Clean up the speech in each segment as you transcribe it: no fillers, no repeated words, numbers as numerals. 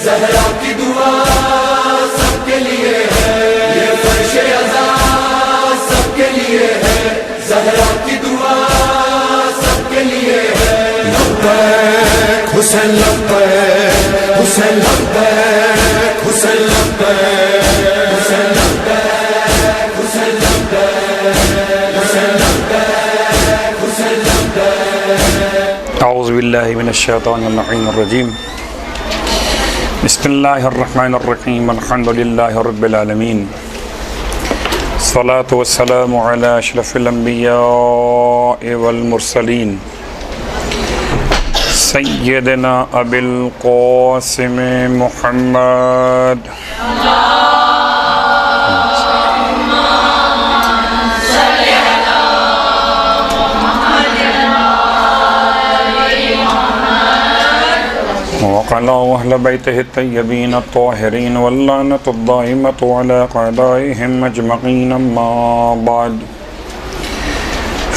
ज़हरा की दुआ सबके लिए है, ये फर्शे अज़ा सबके लिए है, ज़हरा की दुआ सबके लिए है। लब्बैक हुसैन लब्बैक, हुसैन लब्बैक, हुसैन लब्बैक, हुसैन लब्बैक, हुसैन लब्बैक, हुसैन लब्बैक, हुसैन लब्बैक। औज़ु बिल्लाहि मिनश शैतानिर रजीम। बिस्मिल्लाहिर्रहमानिर्रहीम। अल्हम्दुलिल्लाहि रब्बिल आलमीन। सलातु वस्सलामु अला अशरफिल अंबिया'i वल मुरसलीन सय्यदना अबिल क़ासिम मुहम्मद। वक़ला अहल बैतिहि तय्यबीन अत्ताहिरीन वल्लानतु दाइमतु अला क़अदाइहिम अजमईन अम्मा बाद।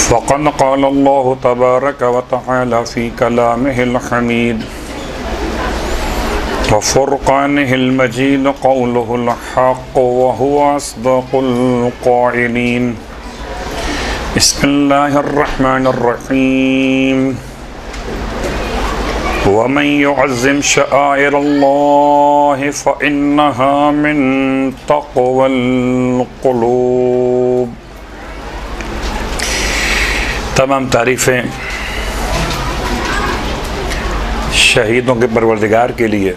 फ़क़द क़ाल अल्लाहु तबारक व तआला फ़ी कलामिहिल हमीद व फ़ुरक़ानिहिल मजीद क़ौलुहुल हक़्क़ व हुवा अस्दक़ुल क़ाइलीन। बिस्मिल्लाहिर रहमानिर रहीम। वमन युअज़्ज़िम शआइरल्लाहि फ़इन्नहा मिन तक़वल क़ुलूब। तमाम तारीफ़ें शहीदों के परवरदिगार के लिए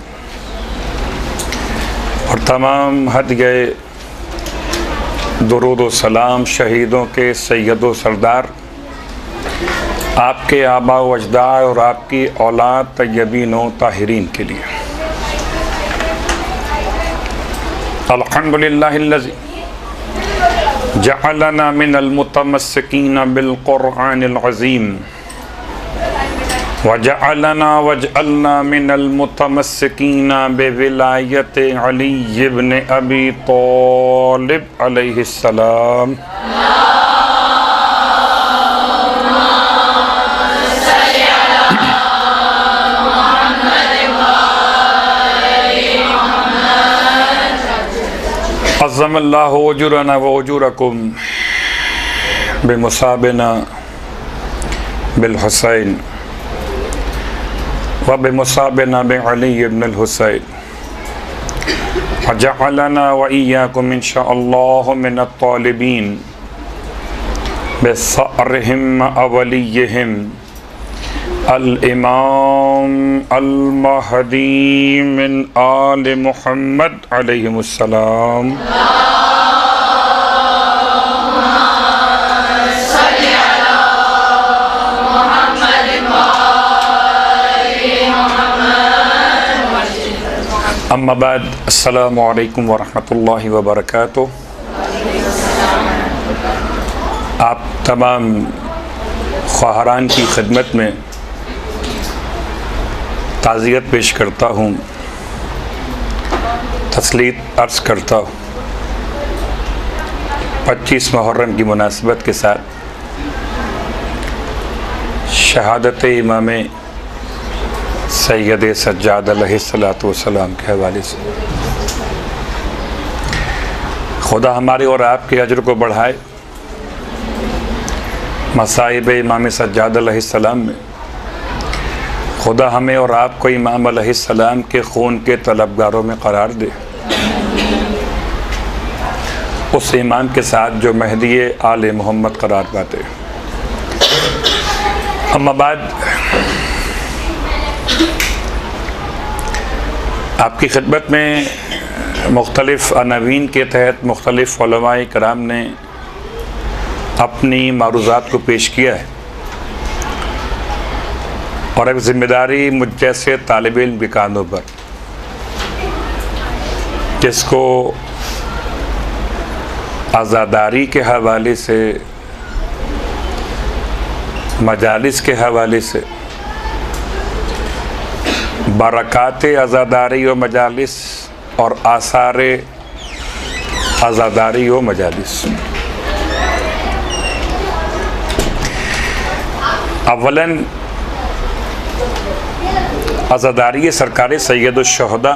और तमाम हद गए दुरूद व सलाम शहीदों के सैयद व सरदार, आपके आबा व अजदाद और आपकी औलाद तय्यबीन व ताहिरीन के लिए। अल्हम्दुलिल्लाहिल्लज़ी जअलना मिनल मुतमस्सिकीन बिल क़ुरआनिल अज़ीम व जअलना मिनल मुतमस्सिकीन बिविलायति अली इब्न अबी तालिब अलैहिस्सलाम। अज़्ज़मल्लाहु उजूरना व उजूरकुम बिमुसाबिना बिल हुसैन व बिमुसाबिना बि अली इब्न अल हुसैन व जअलना व इय्याकुम इंशाअल्लाहु मिनत तालिबीन बिसअरिहिम अवलिय्यिहिम अल इमाम अल महदी मिन आल मुहम्मद अलैहिमुस्सलाम। अम्मा बाद, अस्सलामु अलैकुम व रहमतुल्लाहि व बरकातुहू। आप तमाम ख्वाहारान की खिदमत में ताज़ियत पेश करता हूँ, तस्लीत अर्ज़ करता हूँ। 25 मुहर्रम की मुनासिबत के साथ शहादत इमाम सैयद सज्जाद अलैहिस्सलातु वस्सलाम के हवाले से खुदा हमारे और आपके अजर को बढ़ाए। मसाइब इमाम सज्जाद अलैहिस्सलाम में खुदा हमें और आपको इमाम अलैहिस्सलाम के खून के तलबगारों में करार दे, उस इमाम के साथ जो महदी आले मोहम्मद करार पाते। अम्मा बाद, आपकी खिदमत में मुख्तलिफ़ अनावीन के तहत मुख्तलिफ़ उलमाए कराम ने अपनी मारूज़ात को पेश किया है और एक ज़िम्मेदारी मुझ जैसे तालिब इल्म के कांधों पर, जिसको आज़ादारी के हवाले से, मजालिस के हवाले से, बरक़ात आज़ादारी व मजालिस और आसार आज़ादारी व मजालिस। अव्वलन आज़ादारी सरकार सैयदुश्शुहदा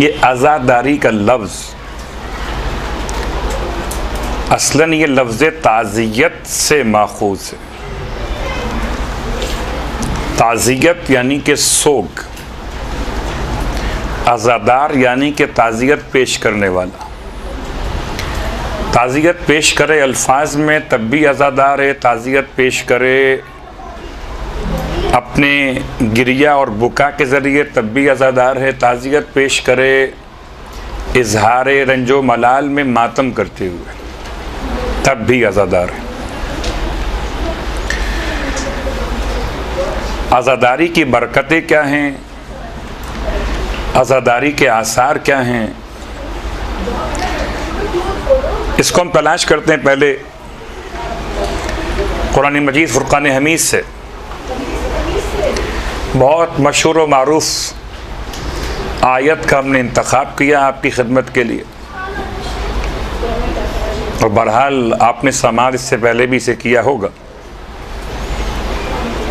ये आज़ादारी का लफ्ज़ असलन ये लफ्ज़ ताज़ियत से माखूज़ है। ताज़ियत यानी कि सोग, आज़ादार यानी कि ताज़ियत पेश करने वाला। ताज़ियत पेश करे अल्फाज में तब भी आज़ादार है, ताज़ियत पेश करे अपने गिरिया और बुका के ज़रिए तब भी आज़ादार है, ताज़ियत पेश करे इजहार रंजो मलाल में मातम करते हुए तब भी आज़ादार है। आज़ादारी की बरकतें क्या हैं, आज़ादारी के आसार क्या हैं, इसको हम तलाश करते हैं। पहले कुरान मजीद फुरक़ान हमीद से बहुत मशहूर व मारूफ आयत का हमने इंतखाब किया आपकी खिदमत के लिए, और बहरहाल आपने समाज इससे पहले भी इसे किया होगा।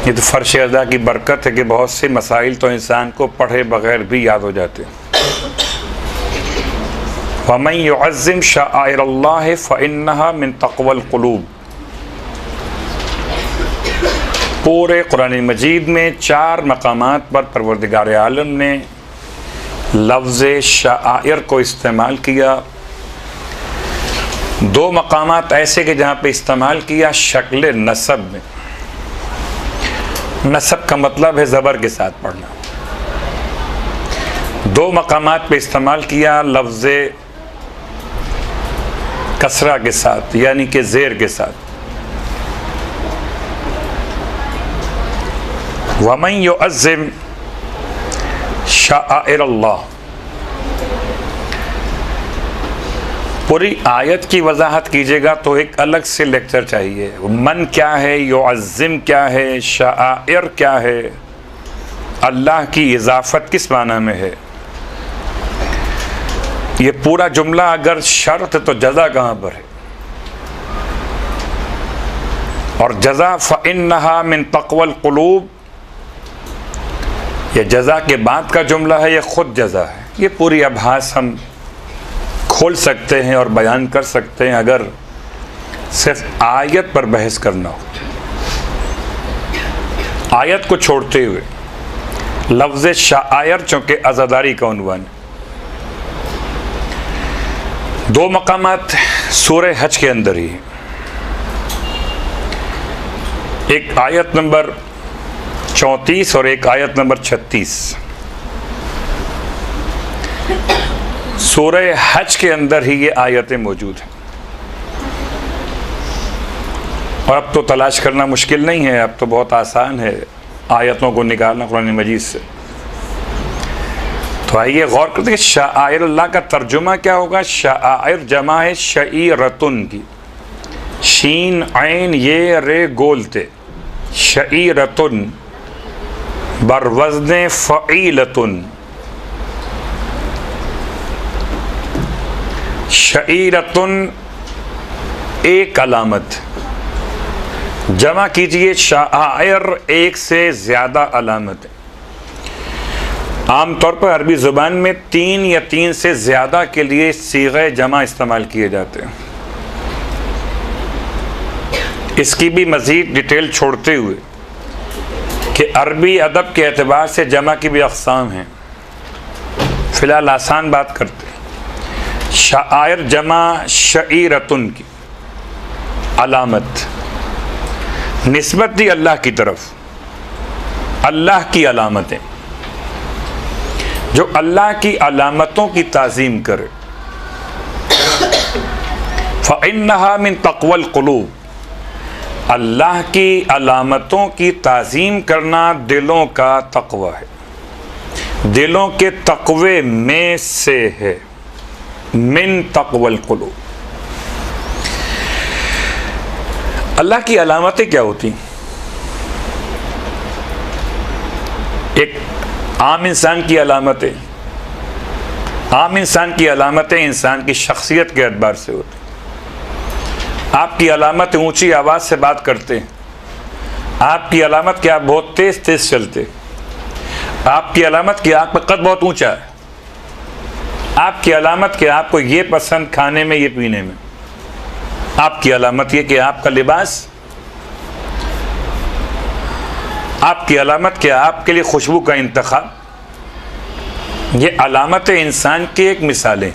ये तो फ़र्श अज़ा की बरकत है कि बहुत से मसाइल तो इंसान को पढ़े बग़ैर भी याद हो जाते हैं। वमन युअज़्ज़िम शआइरल्लाह फ़इन्नहा मिन तक़वल क़ुलूब। पूरे कुरान मजीद में 4 मकामात पर परवरदिगार आलम ने लफ्ज़ शआइर को इस्तेमाल किया। 2 मकामात ऐसे कि जहाँ पे इस्तेमाल किया शक्ल नसब में। नसब का मतलब है ज़बर के साथ पढ़ना। 2 मकामात पे इस्तेमाल किया लफ्ज़ कसरा के साथ यानी कि ज़ेर के साथ। वमन युअज़्ज़िम शआइरल्लाह। पूरी आयत की वजाहत कीजिएगा तो एक अलग से लेक्चर चाहिए। मन क्या है, युअज़्ज़िम क्या है, शआइर क्या है, अल्लाह की इजाफत किस माना में है। ये पूरा जुमला अगर शर्त तो जज़ा कहाँ पर है, और जज़ा फ़इन्नहा मिन तक़वल क़ुलूब, ये जज़ा के बाद का जुमला है, ये ख़ुद जज़ा है। ये पूरी आभास हम खोल सकते हैं और बयान कर सकते हैं अगर सिर्फ आयत पर बहस करना हो। आयत को छोड़ते हुए लफ्ज़ शआइर चूँकि आज़ादारी का उन्वान है। 2 मकामात सूरह हज के अंदर ही, एक आयत नंबर 34 और एक आयत नंबर 36। सूरह हज के अंदर ही ये आयतें मौजूद हैं, और अब तो तलाश करना मुश्किल नहीं है, अब तो बहुत आसान है आयतों को निकालना कुरान मजीद से। तो आइए गौर करते हैं कि शआइर अल्लाह का तर्जुमा क्या होगा। शआइर जमा है शईरतुन की, शीन ऐन ये रे गोलते, शईरतुन बरवज़्न फ़ईलतुन। शईरतुन एक अलामत, जमा कीजिए शआइर एक से ज़्यादा अलामत है। आमतौर पर अरबी ज़ुबान में 3 या 3 से ज़्यादा के लिए सीग़े जमा इस्तेमाल किए जाते हैं। इसकी भी मज़ीद डिटेल छोड़ते हुए कि अरबी अदब के एतबार से जमा की भी अक़साम हैं, फ़िलहाल आसान बात करते हैं। शआइर जमा शईरतुन की अलामत, निस्बत दी अल्लाह की तरफ, अल्लाह की अलामतें, जो अल्लाह की अलामतों की ताज़ीम करे। फ़इन्नहा मिन तक़वल क़ुलूब, अल्लाह की अलामतों की ताज़ीम करना दिलों का तक़वा है, दिलों के तक़वे में से है। मिन तक़वल क़ुलूब, अल्लाह की अलामतें क्या होती? एक आम इंसान की अलामतें, आम इंसान की अलामतें इंसान की शख्सियत के एतबार से होती। आपकी अलामत ऊंची आवाज़ से बात करते हैं, आपकी अलामत कि आप बहुत तेज़ तेज़ चलते, आपकी अलामत कि आपका कद बहुत ऊंचा है, आपकी अलामत कि आपको ये पसंद खाने में, ये पीने में। आपकी अलामत ये कि आपका लिबास, आपकी अलामत कि आपके लिए खुशबू का इंतखाब। ये अलामत इंसान की एक मिसालें।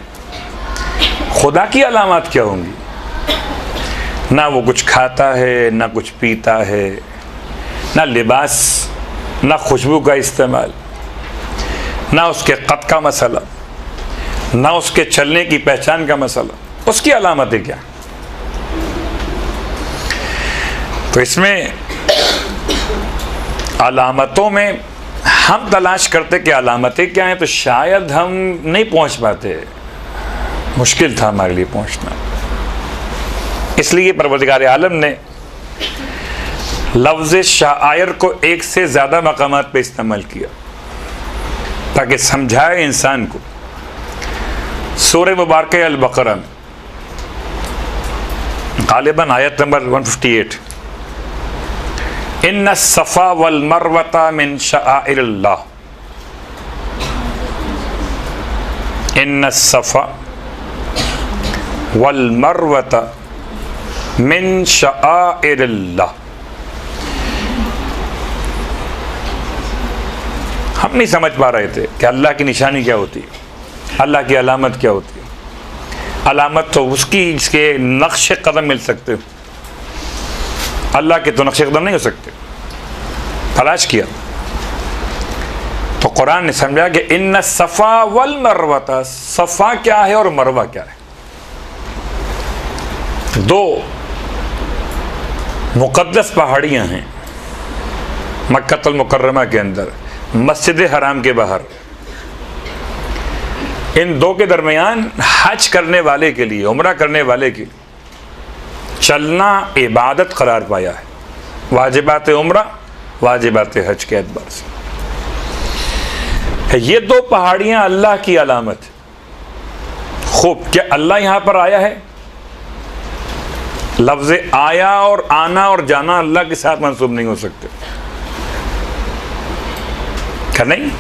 खुदा की अलामत क्या होंगी? ना वो कुछ खाता है, ना कुछ पीता है, ना लिबास, ना खुशबू का इस्तेमाल, ना उसके कद का मसला, ना उसके चलने की पहचान का मसला। उसकी अलामतें क्या? तो इसमें अलामतों में हम तलाश करते कि अलामतें क्या हैं, तो शायद हम नहीं पहुंच पाते। मुश्किल था हमारे लिए पहुंचना। इसलिए परवरदिगार आलम ने लफ्ज़ शायर को एक से ज़्यादा मकामात पे इस्तेमाल किया ताकि समझाए इंसान को। सूरह मुबारक अल बकरा में गालिबन आयत नंबर 158, इन्ना सफ़ा वल मरवता मिन शआइरिल्लाह, इन्ना सफ़ा वल मरवता मिन शआइरिल्लाह। हम नहीं समझ पा रहे थे कि अल्लाह की निशानी क्या होती है, अल्लाह की अलामत क्या होती है। अलामत तो उसकी जिसके नक्श कदम मिल सकते हो, अल्लाह के तो नक्श कदम नहीं हो सकते। तलाश किया तो कुरान ने समझा कि इन्ना सफ़ा वल मरवता, सफ़ा क्या है और मरवा क्या है। दो मुक़द्दस पहाड़ियाँ हैं मक्का मुकर्रमा के अंदर, मस्जिद हराम के बाहर। इन दो के दरमियान हज करने वाले के लिए, उम्रा करने वाले के लिए चलना इबादत करार पाया है। वाजिबात उम्रा, वाजिबात हज के एतबार से ये दो पहाड़ियाँ अल्लाह की अलामत। खूब, क्या अल्लाह यहाँ पर आया है? लफ्ज़ आया और आना और जाना अल्लाह के साथ मंसूब नहीं हो सकते, क्या नहीं?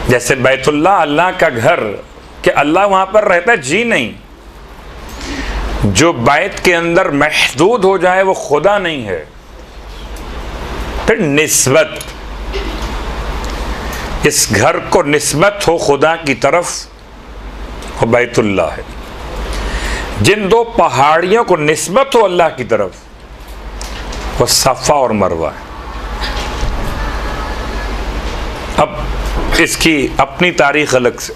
जैसे बैतुल्लाह अल्लाह का घर, कि अल्लाह वहां पर रहता है, जी नहीं। जो बैत के अंदर महदूद हो जाए वो खुदा नहीं है। फिर निस्बत, इस घर को निस्बत हो खुदा की तरफ, वो बैतुल्लाह है। जिन दो पहाड़ियों को निस्बत हो अल्लाह की तरफ, वो सफ़ा और मरवा है। अब इसकी अपनी तारीख अलग से,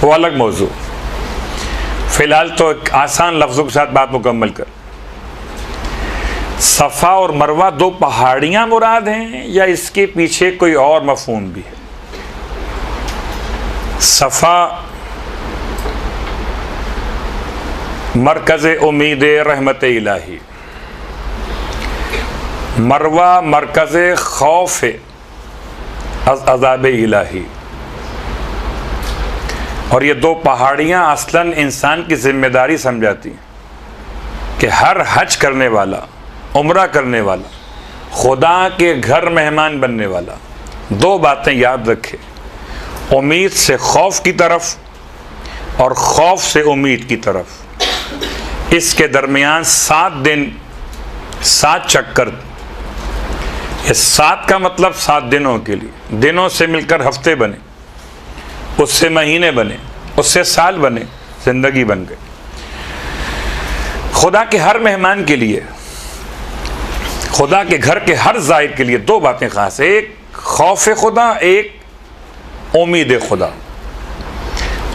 वो अलग मौजू। फिलहाल तो एक आसान लफ्ज़ों के साथ बात मुकम्मल कर। सफ़ा और मरवा दो पहाड़ियाँ मुराद हैं या इसके पीछे कोई और मफ़हूम भी है? सफ़ा मरकज़ उम्मीद रहमत इलाही, मरवा मरकज़ खौफ अज़ाब इलाही। और ये दो पहाड़ियाँ असलन इंसान की जिम्मेदारी समझाती हैं कि हर हज करने वाला, उम्रा करने वाला, खुदा के घर मेहमान बनने वाला दो बातें याद रखे, उम्मीद से खौफ की तरफ और खौफ से उम्मीद की तरफ। इसके दरमियान 7 दिन 7 चक्कर। ये 7 का मतलब 7 दिनों के लिए, दिनों से मिलकर हफ्ते बने, उससे महीने बने, उससे साल बने, जिंदगी बन गई। खुदा के हर मेहमान के लिए, खुदा के घर के हर ज़ायर के लिए दो बातें खास, एक खौफ खुदा, एक उम्मीद खुदा।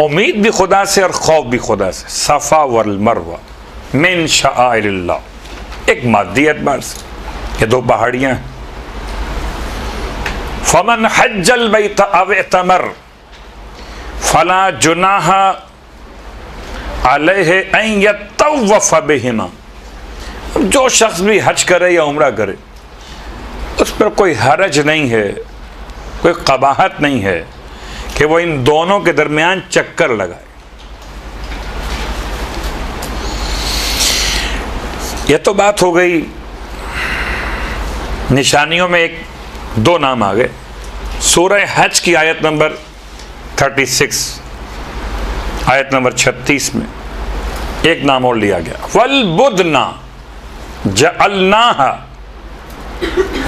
उम्मीद भी खुदा से और खौफ भी खुदा से। सफ़ा वल मरवा मिन शआइरिल्लाह, एक मादी एतबार से ये दो पहाड़ियाँ। फमन हज्जल बैत अव इतमर फला जुनाह अलैहि अन यतव्वफ़ बिहिमा। जो शख्स भी हज करे या उम्रा करे उस पर कोई हरज नहीं है, कोई कबाहत नहीं है कि वो इन दोनों के दरमियान चक्कर लगाए। यह तो बात हो गई, निशानियों में एक दो नाम आ गए। सूरह हज की आयत नंबर 36 आयत नंबर 36 में एक नाम और लिया गया, वल बुदना जअलनाहा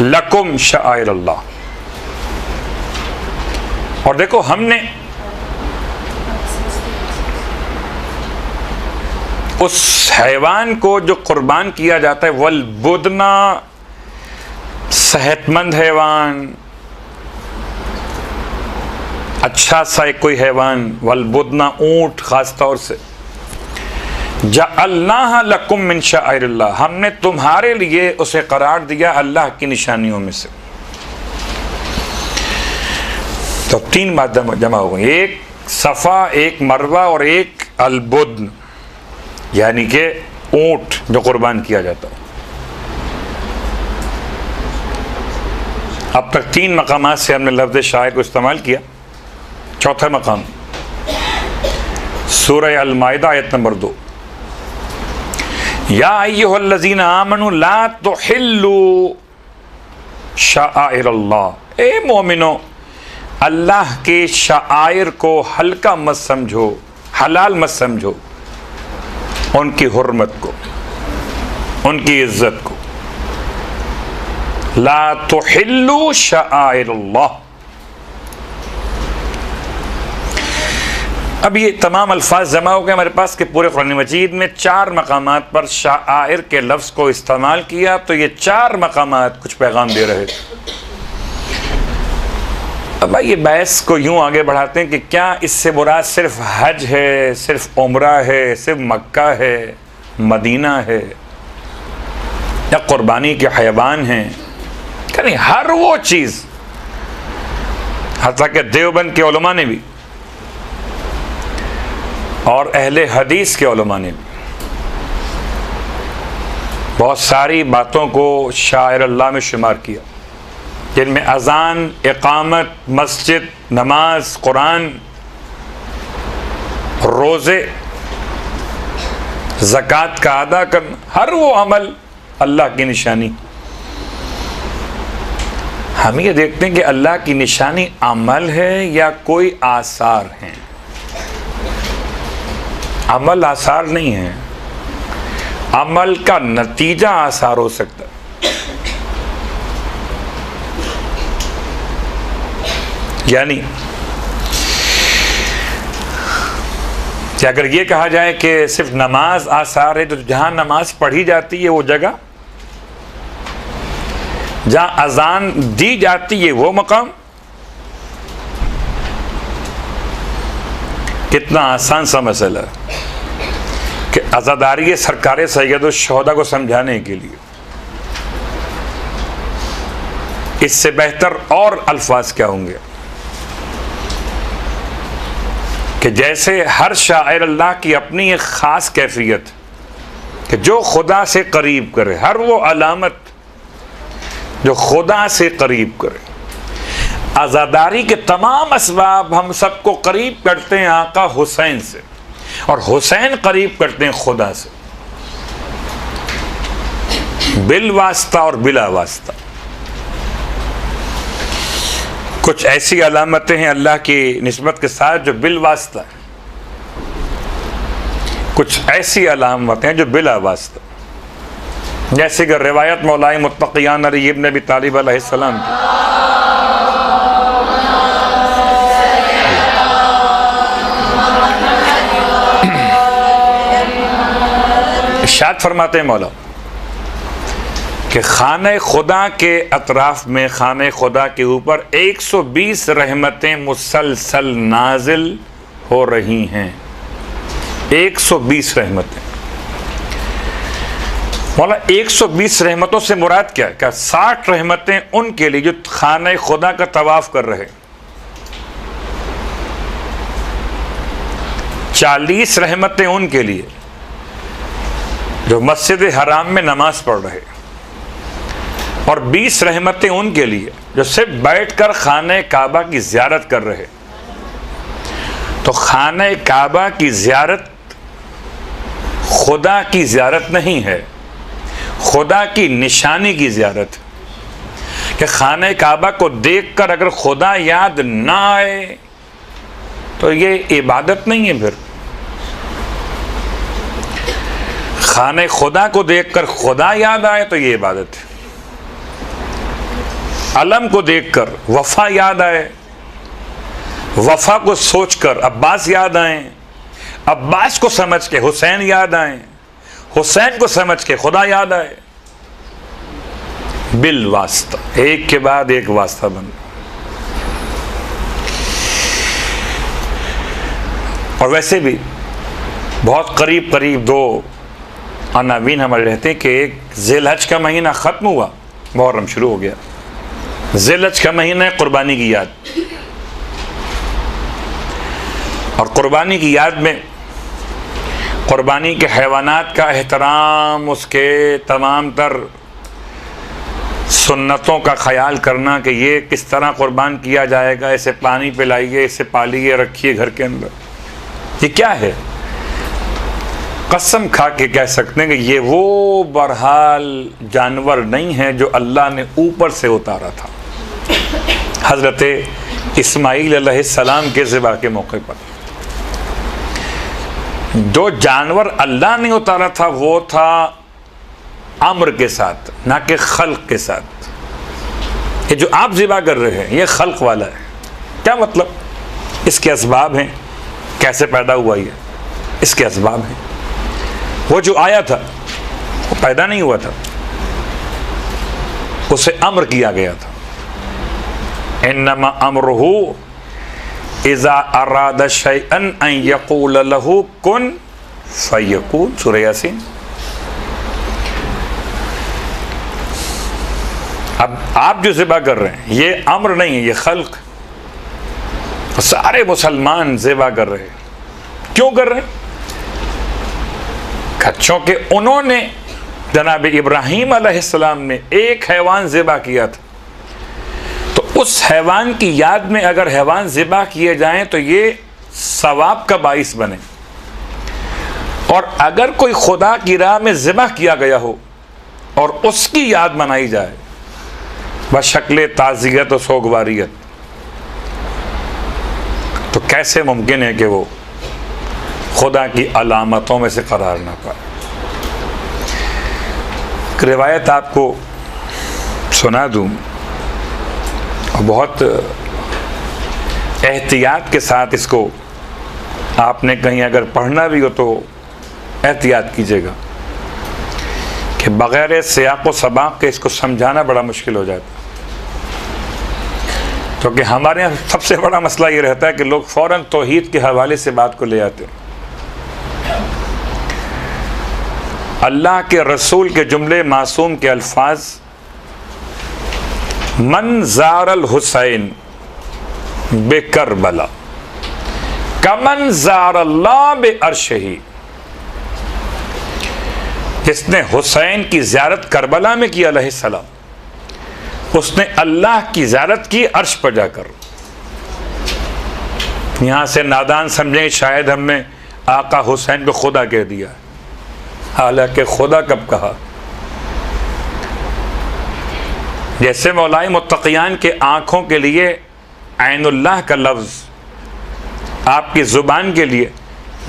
लकुम शआइर अल्लाह। और देखो हमने उस हैवान को जो कुर्बान किया जाता है, वल बुदना सेहतमंद हैवान, अच्छा सा एक कोई हैवान, वल बुदना ऊंट खास तौर से, जअलनाहा लकुम मिन शआइरिल्लाह, हमने तुम्हारे लिए उसे करार दिया अल्लाह की निशानियों में से। तो 3 बात जमा हो गई, एक सफ़ा, एक मरवा और एक अलबुद्न, यानी कि ऊंट जो कुर्बान किया जाता है। अब तक 3 मकामात से हमने लफ्ज़ शायर को इस्तेमाल किया। चौथा मकाम सूरह अल-माइदा आयत नंबर 2, या अय्युहल्लज़ीना आमनू ला तुहिल्लू शआइरल्लाह, ए मोमिनो अल्लाह के शआइर को हल्का मत समझो, हलाल मत समझो, उनकी हुर्मत को, उनकी इज्जत को। ला तुहिल्लू शआइरल्लाह। अब ये तमाम अल्फाज जमा हो गए हमारे पास कि पूरे कुरान मजीद में 4 मकामात पर शाआइर के लफ्ज़ को इस्तेमाल किया। तो ये 4 मकामात कुछ पैगाम दे रहे थे। अब ये बहस को यूं आगे बढ़ाते हैं कि क्या इससे मुराद सिर्फ हज है, सिर्फ उम्रा है, सिर्फ मक्का है, मदीना है, या कुर्बानी के हैवान हैं? क्या नहीं, हर वो चीज़, हत्ता कि देवबंद के उलमा ने भी और अहले हदीस के उलमा ने भी बहुत सारी बातों को शायर अल्लाह में शुमार किया, जिनमें अजान, इकामत, मस्जिद, नमाज, कुरान, रोज़े, ज़कात का अदा करना, हर वो अमल अल्लाह की निशानी। हम ये देखते हैं कि अल्लाह की निशानी अमल है या कोई आसार हैं। अमल आसार नहीं है, अमल का नतीजा आसार हो सकता है। यानी कि अगर ये कहा जाए कि सिर्फ नमाज आसार है, तो जहां नमाज पढ़ी जाती है वो जगह, जहां अजान दी जाती है वो मकाम, कितना आसान सा मसला है कि अज़ादारी सरकार सैयद शोहदा को समझाने के लिए इससे बेहतर और अल्फाज क्या होंगे कि जैसे हर शायर अल्लाह की अपनी एक ख़ास कैफियत कि जो खुदा से करीब करे, हर वो अलामत जो खुदा से करीब करे। आज़ादारी के तमाम असबाब हम सबको करीब करते हैं आका हुसैन से, और हुसैन करीब करते हैं खुदा से, बिल वास्ता और बिला वास्ता। कुछ ऐसी अलामतें हैं अल्लाह की निस्बत के साथ जो बिल वास्ता है, कुछ ऐसी अलामतें हैं जो बिला वास्ता, जैसे कि रिवायत मौलाए मुत्तक़ियान अली इब्न अबी तालिब अलैहिस्सलाम की, इरशाद फरमाते हैं मौला कि खाने खुदा के अतराफ में, खाने खुदा के ऊपर 120 रहमतें मुसलसल नाजिल हो रही हैं। 120 रहमतें। मौला 120 रहमतों से मुराद क्या है? क्या 60 रहमतें उनके लिए जो खाने खुदा का तवाफ कर रहे, 40 रहमतें उनके लिए जो मस्जिद हराम में नमाज पढ़ रहे, और 20 रहमतें उनके लिए जो सिर्फ बैठकर खाने काबा की ज़ियारत कर रहे। तो खाने काबा की ज़ियारत खुदा की ज़ियारत नहीं है, खुदा की निशानी की ज़ियारत है कि खाने काबा को देखकर अगर खुदा याद ना आए तो ये इबादत नहीं है। फिर खाने खुदा को देखकर खुदा याद आए तो ये इबादत है। अलम को देखकर वफा याद आए, वफा को सोचकर अब्बास याद आए, अब्बास को समझ के हुसैन याद आए, हुसैन को समझ के खुदा याद आए। बिल वास्ता, एक के बाद एक वास्ता बन। और वैसे भी बहुत करीब करीब 2 अनावीन हमारे रहते हैं कि एक ज़िलहज का महीना ख़त्म हुआ, मुहर्रम शुरू हो गया। ज़िलहज का महीना है कुर्बानी की याद, और कुर्बानी की याद में कुर्बानी के हैवानात का एहतराम, उसके तमाम तर सुन्नतों का ख्याल करना कि ये किस तरह कुर्बान किया जाएगा, इसे पानी पिलाइए, इसे पालिए, रखिए घर के अंदर, ये क्या है? कसम खा के कह सकते हैं कि ये वो बहरहाल जानवर नहीं है जो अल्लाह ने ऊपर से उतारा था हज़रत इस्माईल अलैहिस्सलाम के ज़िबा के मौके पर। जो जानवर अल्लाह ने उतारा था वो था अम्र के साथ, ना कि खल्क के साथ। ये जो आप ज़िबा कर रहे हैं ये खल्क वाला है। क्या मतलब? इसके असबाब हैं, कैसे पैदा हुआ ये, इसके असबाब हैं। वो जो आया था वो पैदा नहीं हुआ था, उसे अम्र किया गया था। इन्नमा अम्रुहु इज़ा अरादा शैअन अन यक़ूल लहू कुन फयकून, सूरह यासीन। अब आप जो ज़िबा कर रहे हैं ये अम्र नहीं है, ये खल्क। सारे मुसलमान ज़िबा कर रहे हैं। क्यों कर रहे हैं? क्योंकि उन्होंने जनाब इब्राहीम अलैहिस्सलाम ने एक हैवान ज़िबा किया था, तो उस हैवान की याद में अगर हैवान ज़िबा किए जाएं तो ये सवाब का बाइस बने। और अगर कोई खुदा की राह में ज़िबा किया गया हो और उसकी याद मनाई जाए बशक्ल ताज़ियत और सोगवारियत, तो कैसे मुमकिन है कि वो खुदा की अलामतों में से करार ना पाए। रिवायत आपको सुना दूँ, और बहुत एहतियात के साथ इसको आपने कहीं अगर पढ़ना भी हो तो एहतियात कीजिएगा कि बग़ैर सियाक़ व सबाक़ के इसको समझाना बड़ा मुश्किल हो जाता है। क्योंकि हमारे यहाँ सबसे बड़ा मसला ये रहता है कि लोग फ़ौरन तौहीद के हवाले से बात को ले आते हैं। अल्लाह के रसूल के जुमले मासूम के अल्फाज, मन ज़ारल हुसैन बेकरबला कमन ज़ारल्लाह बे अर्शही, जिसने हुसैन की ज़ियारत करबला में की अलैहिस्सलाम, उसने अल्लाह की ज़ियारत की अर्श पर जाकर। यहाँ से नादान समझें शायद हमने आका हुसैन को खुदा कह दिया, हालांकि खुदा कब कहा? जैसे मौलाए मुत्तक़ियान के आँखों के लिए ऐनुल्लाह का लफ्ज़, आपकी ज़ुबान के लिए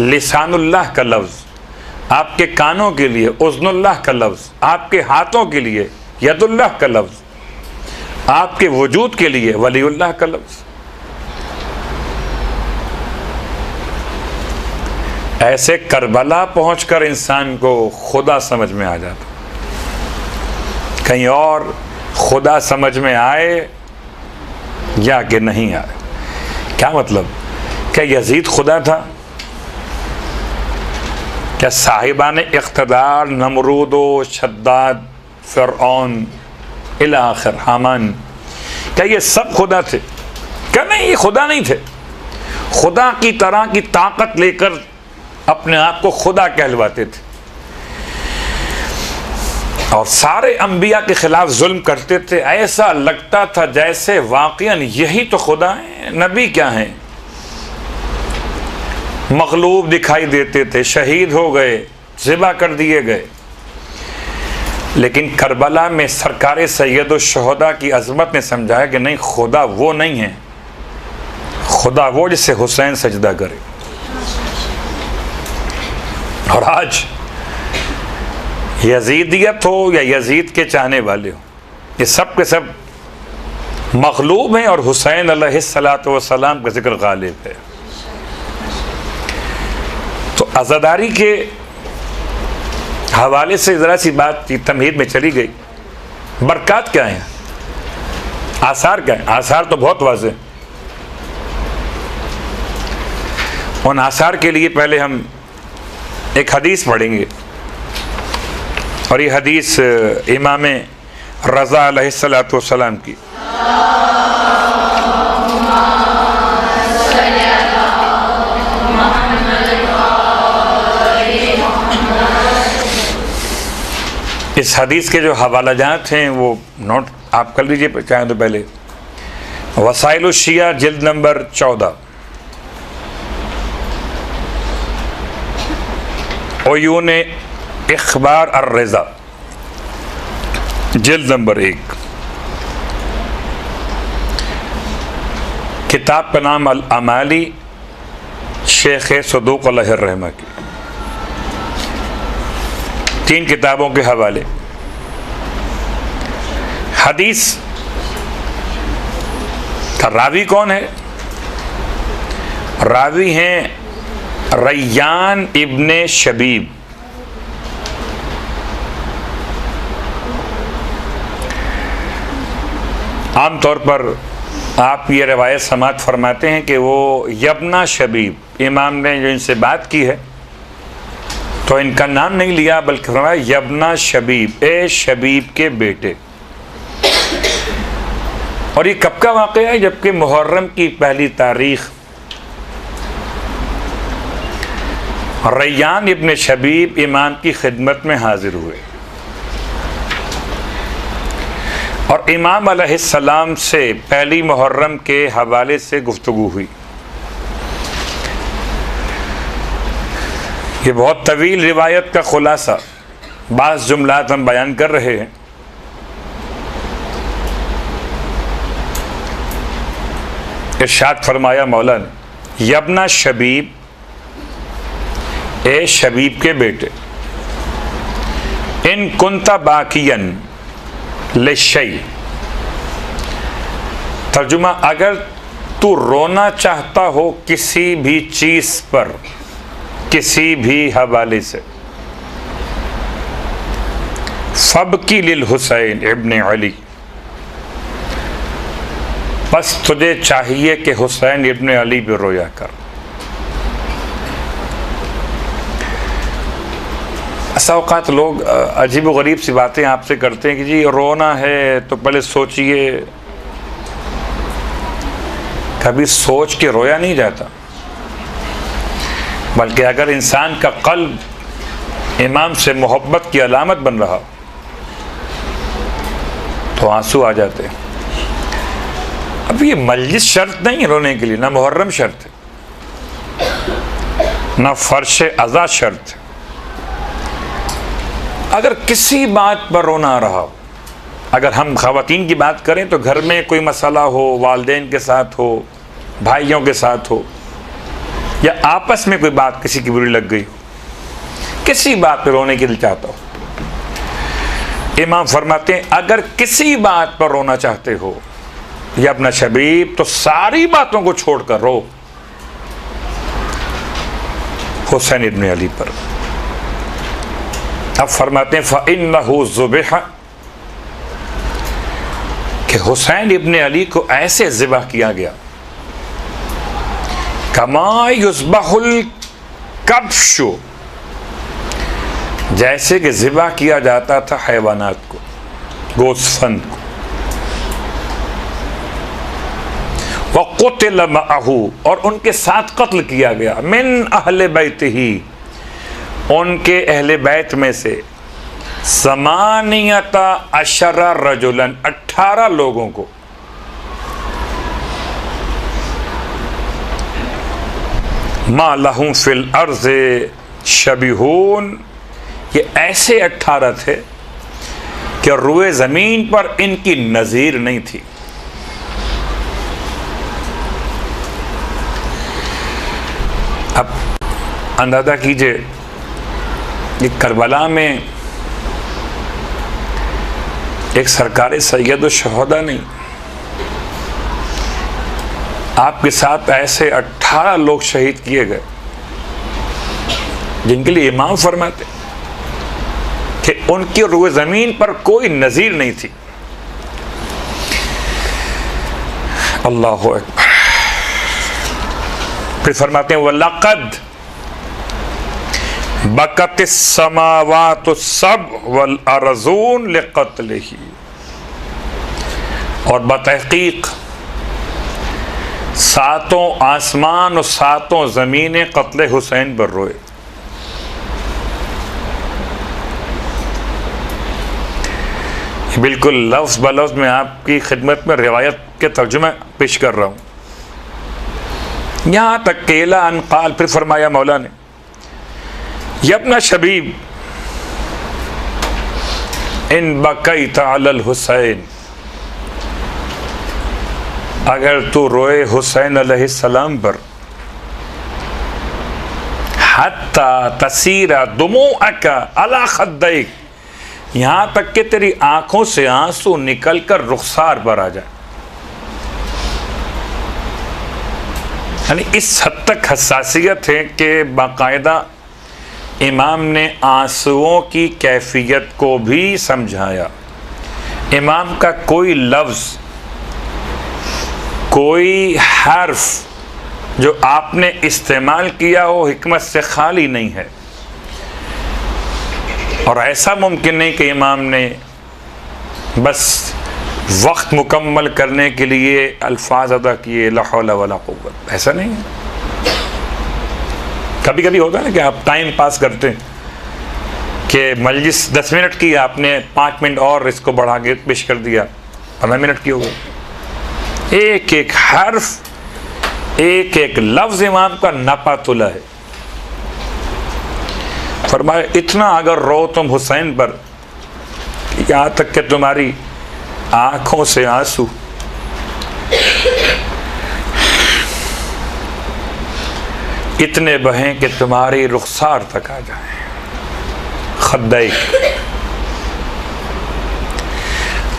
लिसानुल्लाह का लफ्ज़, आपके कानों के लिए उज़्नुल्लाह का लफ्ज़, आपके हाथों के लिए यदुल्लाह का लफ्ज़, आपके वजूद के लिए वलीउल्लाह का लफ्ज़। ऐसे करबला पहुंचकर इंसान को खुदा समझ में आ जाता। कहीं और खुदा समझ में आए या कि नहीं आए। क्या मतलब? क्या यजीद खुदा था? क्या साहिबान इख्तदार नमरूद व शद्दाद, फ़िरऔन इला आखिर, हामान, क्या ये सब खुदा थे? क्या नहीं, ये खुदा नहीं थे। खुदा की तरह की ताकत लेकर अपने आप को खुदा कहलवाते थे और सारे अंबिया के खिलाफ जुल्म करते थे। ऐसा लगता था जैसे वाक़ईन यही तो खुदा हैं। नबी क्या हैं? मग़लूब दिखाई देते थे, शहीद हो गए, ज़िबा कर दिए गए। लेकिन करबला में सरकार सैयद शुहदा की अज़मत ने समझाया कि नहीं, खुदा वो नहीं है, खुदा वो जिससे हुसैन सजदा करे। और आज यजीदियत हो या यजीद के चाहने वाले हो, ये सब के सब मखलूब हैं और हुसैन अलैहिस्सलातु वस्सलाम का जिक्र गालिब है। तो अज़ादारी के हवाले से ज़रा सी बात की तमहीद में चली गई। बरक़ात क्या हैं, आसार क्या हैं? आसार तो बहुत वाज़ेह। उन आसार के लिए पहले हम एक हदीस पढ़ेंगे, और ये हदीस इमाम रज़ा अलैहिस्सलातु वस्सलाम की। इस हदीस के जो हवाला जात हैं वो नोट आप कर लीजिए चाहें तो पहले। वसाइल शिया जिल्द नंबर 14, ओयून इख़बार अर्रज़ा जिल्द नंबर 1। किताब का नाम अल अमाली, शेख सदूक अलैहि रहमा की। 3 किताबों के हवाले। हदीस का रावी कौन है? रावी हैं रैयान इब्ने शबीब। आम तौर पर आप ये रवायत समात फरमाते हैं कि वो यबना शबीब, इमाम ने जो इनसे बात की है तो इनका नाम नहीं लिया बल्कि फरमाया यबना शबीब, ए शबीब के बेटे। और ये कब का वाक़या है? जबकि मुहर्रम की पहली तारीख रैयान इब्ने शबीब इमाम की खिदमत में हाजिर हुए और इमाम अलैहिस्सलाम से पहली मुहर्रम के हवाले से गुफ्तगू हुई। ये बहुत तवील रिवायत का खुलासा बाज़ जुमलात हम बयान कर रहे हैं। इरशाद फरमाया मौला ने, यबना शबीब, ए शबीब के बेटे, इन कुंता बाकियन लिशै। तर्जुमा, अगर तू रोना चाहता हो किसी भी चीज पर, किसी भी हवाले से, फबकी लिल हुसैन इब्ने अली, बस तुझे चाहिए कि हुसैन इब्ने अली पे रोया कर। ऐसा औकात लोग अजीब व गरीब सी बातें आपसे करते हैं कि जी रोना है तो पहले सोचिए। कभी सोच के रोया नहीं जाता, बल्कि अगर इंसान का कल्ब इमाम से मोहब्बत की अलामत बन रहा तो आंसू आ जाते हैं। अब ये मजलिस शर्त नहीं है रोने के लिए, ना मुहर्रम शर्त है, ना फर्श अज़ा शर्त है। अगर किसी बात पर रोना आ रहा हो, अगर हम ख़वातीन की बात करें तो घर में कोई मसला हो, वालिदैन के साथ हो, भाइयों के साथ हो, या आपस में कोई बात किसी की बुरी लग गई हो, किसी बात पर रोने के लिए चाहता हो, इमाम फरमाते हैं अगर किसी बात पर रोना चाहते हो या अपना शबीब, तो सारी बातों को छोड़कर रो हुसैन इब्ने अली पर। अब फरमाते हैं फ़इन्नहु ज़ुबिहा, कि हुसैन इब्ने अली को ऐसे ज़िबह किया गया कमा युज़बहुल कब्शु, जैसे कि ज़िबह किया जाता था हैवानात को, गोस्फंद को। वक़ुतिल मअहू, और उनके साथ कत्ल किया गया, मिन अहले बैतिही, उनके अहले बैत में से, समानियता अशरा रजुलन, 18 लोगों को। मा लहुम फिल अर्ज़ शबिहून, ये ऐसे 18 थे कि रुए ज़मीन पर इनकी नज़ीर नहीं थी। अब अंदाज़ा कीजिए कि करबला में एक सरकारी सैयद शहदा नहीं, आपके साथ ऐसे 18 लोग शहीद किए गए जिनके लिए इमाम फरमाते कि उनकी रूह ज़मीन पर कोई नज़ीर नहीं थी। अल्लाहु अकबर। फिर फरमाते हैं वलक़द बकतिस समावातु सब वल अर्ज़ून लिक़त्लिही, और बतहक़ीक़ सातों आसमान और सातों ज़मीनें क़त्ल हुसैन पर रोए। बिल्कुल लफ्ज़ ब लफ्ज़ में आपकी खिदमत में रिवायत के तर्जुमा पेश कर रहा हूँ। यहाँ तक केला अनकाल, फिर फरमाया मौला ने यब्न शबीब इन बकैत अलल हुसैन, अगर तू रोए हुसैन अलैहिस्सलाम पर, हत्ता तसीरा दुमुअका अला खद्दैक, यहाँ तक कि तेरी आंखों से आंसू निकलकर रुखसार पर आ जाए। यानी इस हद तक हसासियत है कि बाकायदा इमाम ने आंसुओं की कैफियत को भी समझाया। इमाम का कोई लफ्ज़, कोई हर्फ जो आपने इस्तेमाल किया हो हिकमत से खाली नहीं है, और ऐसा मुमकिन नहीं कि इमाम ने बस वक्त मुकम्मल करने के लिए अल्फाज अदा किए ला हौला वला कुव्वत, ऐसा नहीं है। कभी कभी होता है ना कि आप टाइम पास करते हैं कि मजलिस 10 मिनट की, आपने 5 मिनट और इसको बढ़ा के पेश कर दिया, 15 मिनट की हो गई। एक एक हर्फ, एक एक लफ्ज़ इमाम का नापा तुला है। फरमाया इतना अगर रो तुम हुसैन पर, यहाँ तक कि तुम्हारी आंखों से आंसू इतने बहें कि तुम्हारी रुखसार तक आ जाए। खद्दैक,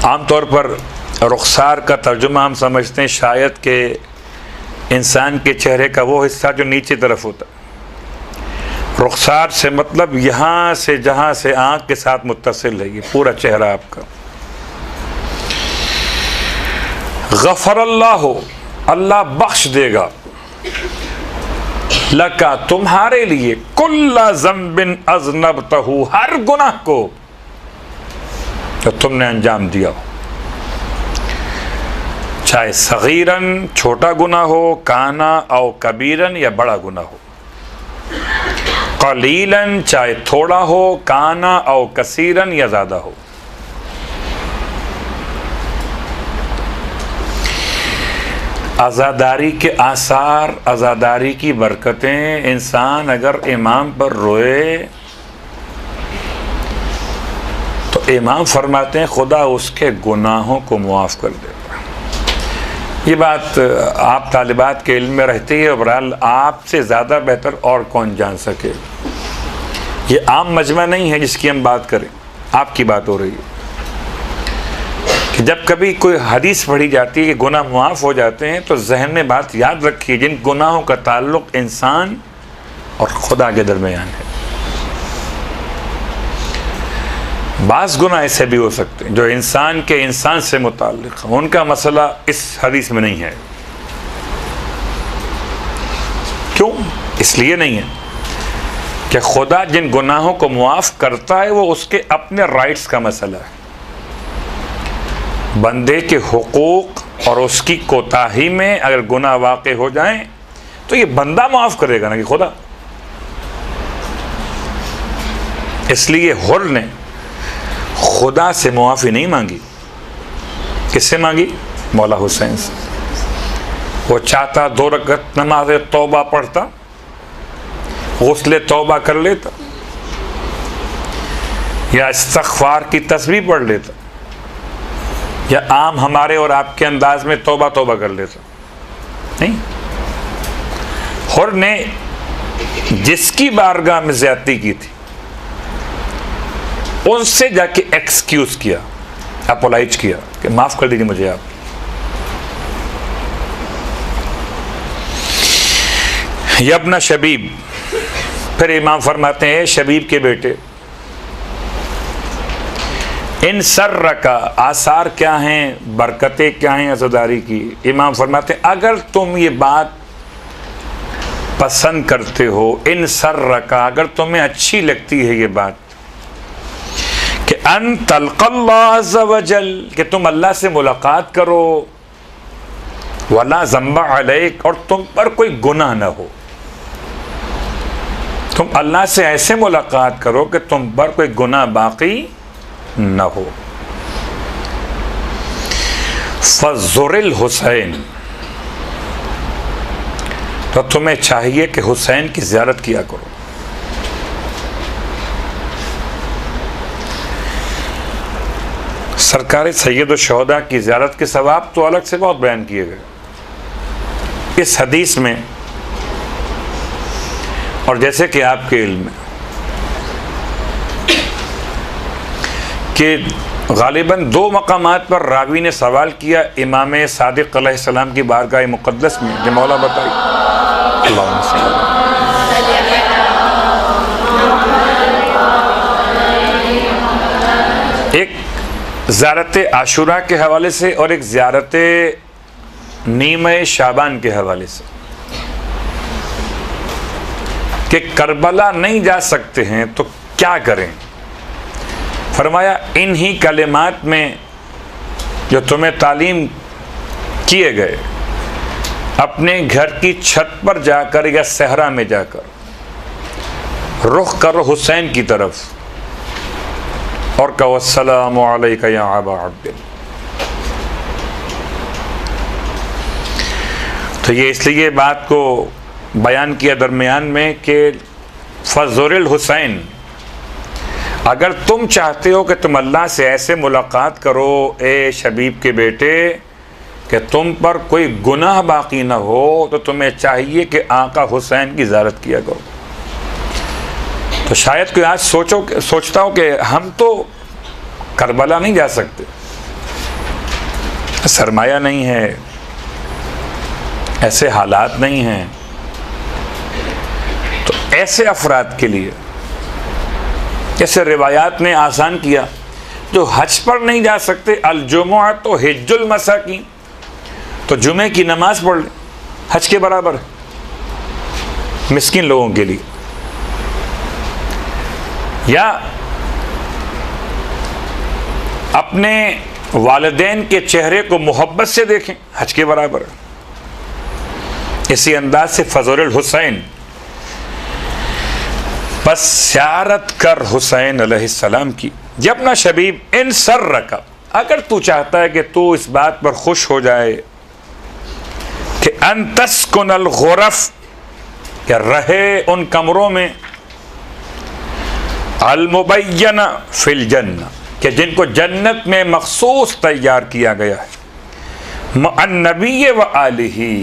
आमतौर पर रुखसार का तर्जुमा हम समझते हैं शायद कि इंसान के चेहरे का वो हिस्सा जो नीचे तरफ होता। रुखसार से मतलब यहाँ से जहाँ से आँख के साथ मुत्तसिल है, ये पूरा चेहरा आपका। गफ़रल्लाहु, अल्लाह बख्श देगा, लका तुम्हारे लिए, कुल्ला ज़म्बिन अज़नबतहु, हर गुनाह को जो तुमने अंजाम दिया हो, चाहे सगीरन छोटा गुनाह हो, काना औ कबीरन या बड़ा गुनाह हो, कलीलन चाहे थोड़ा हो, काना औ कसीरन या ज़्यादा हो। आज़ादारी के आसार, आज़ादारी की बरकतें, इंसान अगर इमाम पर रोए तो इमाम फरमाते हैं खुदा उसके गुनाहों को मुआफ़ कर देता। ये बात आप तालिबात के इल्म में रहती है, बहरहाल आपसे ज़्यादा बेहतर और कौन जान सके। ये आम मजमा नहीं है जिसकी हम बात करें, आपकी बात हो रही है कि जब कभी कोई हदीस पढ़ी जाती है कि गुनाह मुआफ़ हो जाते हैं, तो जहन में बात याद रखिए जिन गुनाहों का ताल्लुक़ इंसान और खुदा के दरमियान है। बाज़ गुनाह ऐसे भी हो सकते हैं जो इंसान के इंसान से मुताल्लिक़ हैं, उनका मसला इस हदीस में नहीं है। क्यों? इसलिए नहीं है कि खुदा जिन गुनाहों को मुआफ़ करता है वो उसके अपने राइट्स का मसला है। बंदे के हुकूक और उसकी कोताही में अगर गुनाह वाक़े हो जाएं तो ये बंदा माफ़ करेगा ना कि खुदा। इसलिए हुर ने खुदा से मुआफ़ी नहीं मांगी, किससे मांगी? मौला हुसैन से। वो चाहता 2 रकअत नमाज तौबा पढ़ता, गुस्ले तौबा कर लेता, या इस्तग़फ़ार की तस्बीह पढ़ लेता, या आम हमारे और आपके अंदाज में तौबा तौबा कर लेता। नहीं, हुर ने जिसकी बारगाह में ज्यादती की थी उनसे जाके एक्सक्यूज किया, अपोलाइज किया कि माफ कर दीजिए मुझे आप। यब्ना शबीब, फिर इमाम फरमाते हैं शबीब के बेटे, इन सर्र का आसार क्या हैं, बरकतें क्या हैं अज़ादारी की। इमाम फरमाते हैं अगर तुम ये बात पसंद करते हो, इन सर्र का, अगर तुम्हें अच्छी लगती है ये बात कि अन तल्क़ल्लाह अज़्ज़ व जल, कि तुम अल्लाह से मुलाकात करो, वला ज़म्बा अलैक, और तुम पर कोई गुनाह न हो, तुम अल्लाह से ऐसे मुलाकात करो कि तुम पर कोई गुनाह बाकी न हो। फज़ुरिल हुसैन, तो तुम्हें चाहिए कि हुसैन की ज़ियारत किया करो। सरकार सैयद शुहदा की ज़ियारत के सवाब तो अलग से बहुत बयान किए गए इस हदीस में, और जैसे कि आपके इल्म में कि गालिबन दो मकामात पर रावी ने सवाल किया इमाम सादिक अलैहिस्सलाम की बारगाह मुक़द्दस में, कि मौला बताइए। एक ज़ियारत आशुरा के हवाले से और एक ज़ियारत नीम शाबान के हवाले से, कि करबला नहीं जा सकते हैं तो क्या करें। फरमाया इन्हीं कलिमात में जो तुम्हें तालीम किए गए, अपने घर की छत पर जाकर या सहरा में जाकर रुख करो हुसैन की तरफ और कहो अस्सलामु अलैका या अबा अब्दिल। तो ये इसलिए बात को बयान किया दरमियान में कि फज़ुरिल हुसैन, अगर तुम चाहते हो कि तुम अल्लाह से ऐसे मुलाकात करो ए शबीब के बेटे कि तुम पर कोई गुनाह बाकी ना हो, तो तुम्हें चाहिए कि आका हुसैन की ज़ियारत किया करो। तो शायद कोई आज सोचता हो कि हम तो करबला नहीं जा सकते, सरमाया नहीं है, ऐसे हालात नहीं हैं। तो ऐसे अफराद के लिए जैसे रिवायात ने आसान किया, जो हज पर नहीं जा सकते, अल-जुमुआ तो हिज्जुल मसाकीन, तो जुमे की नमाज पढ़ ले, हज के बराबर है मिस्किन लोगों के लिए। या अपने वालिदैन के चेहरे को मोहब्बत से देखें, हज के बराबर है। इसी अंदाज से फज़ुरिल हुसैन, बस ज़ियारत कर हुसैन अलैहिस्सलाम की। जब ना शबीब इन सर्र का, अगर तू चाहता है कि तू इस बात पर खुश हो जाए कि अन तस्कुनल गुरफ, क्या रहे उन कमरों में, अल मुबय्यना फिल जन्ना, कि जिनको जन्नत में मखसूस तैयार किया गया है, मअन नबी व आलिही,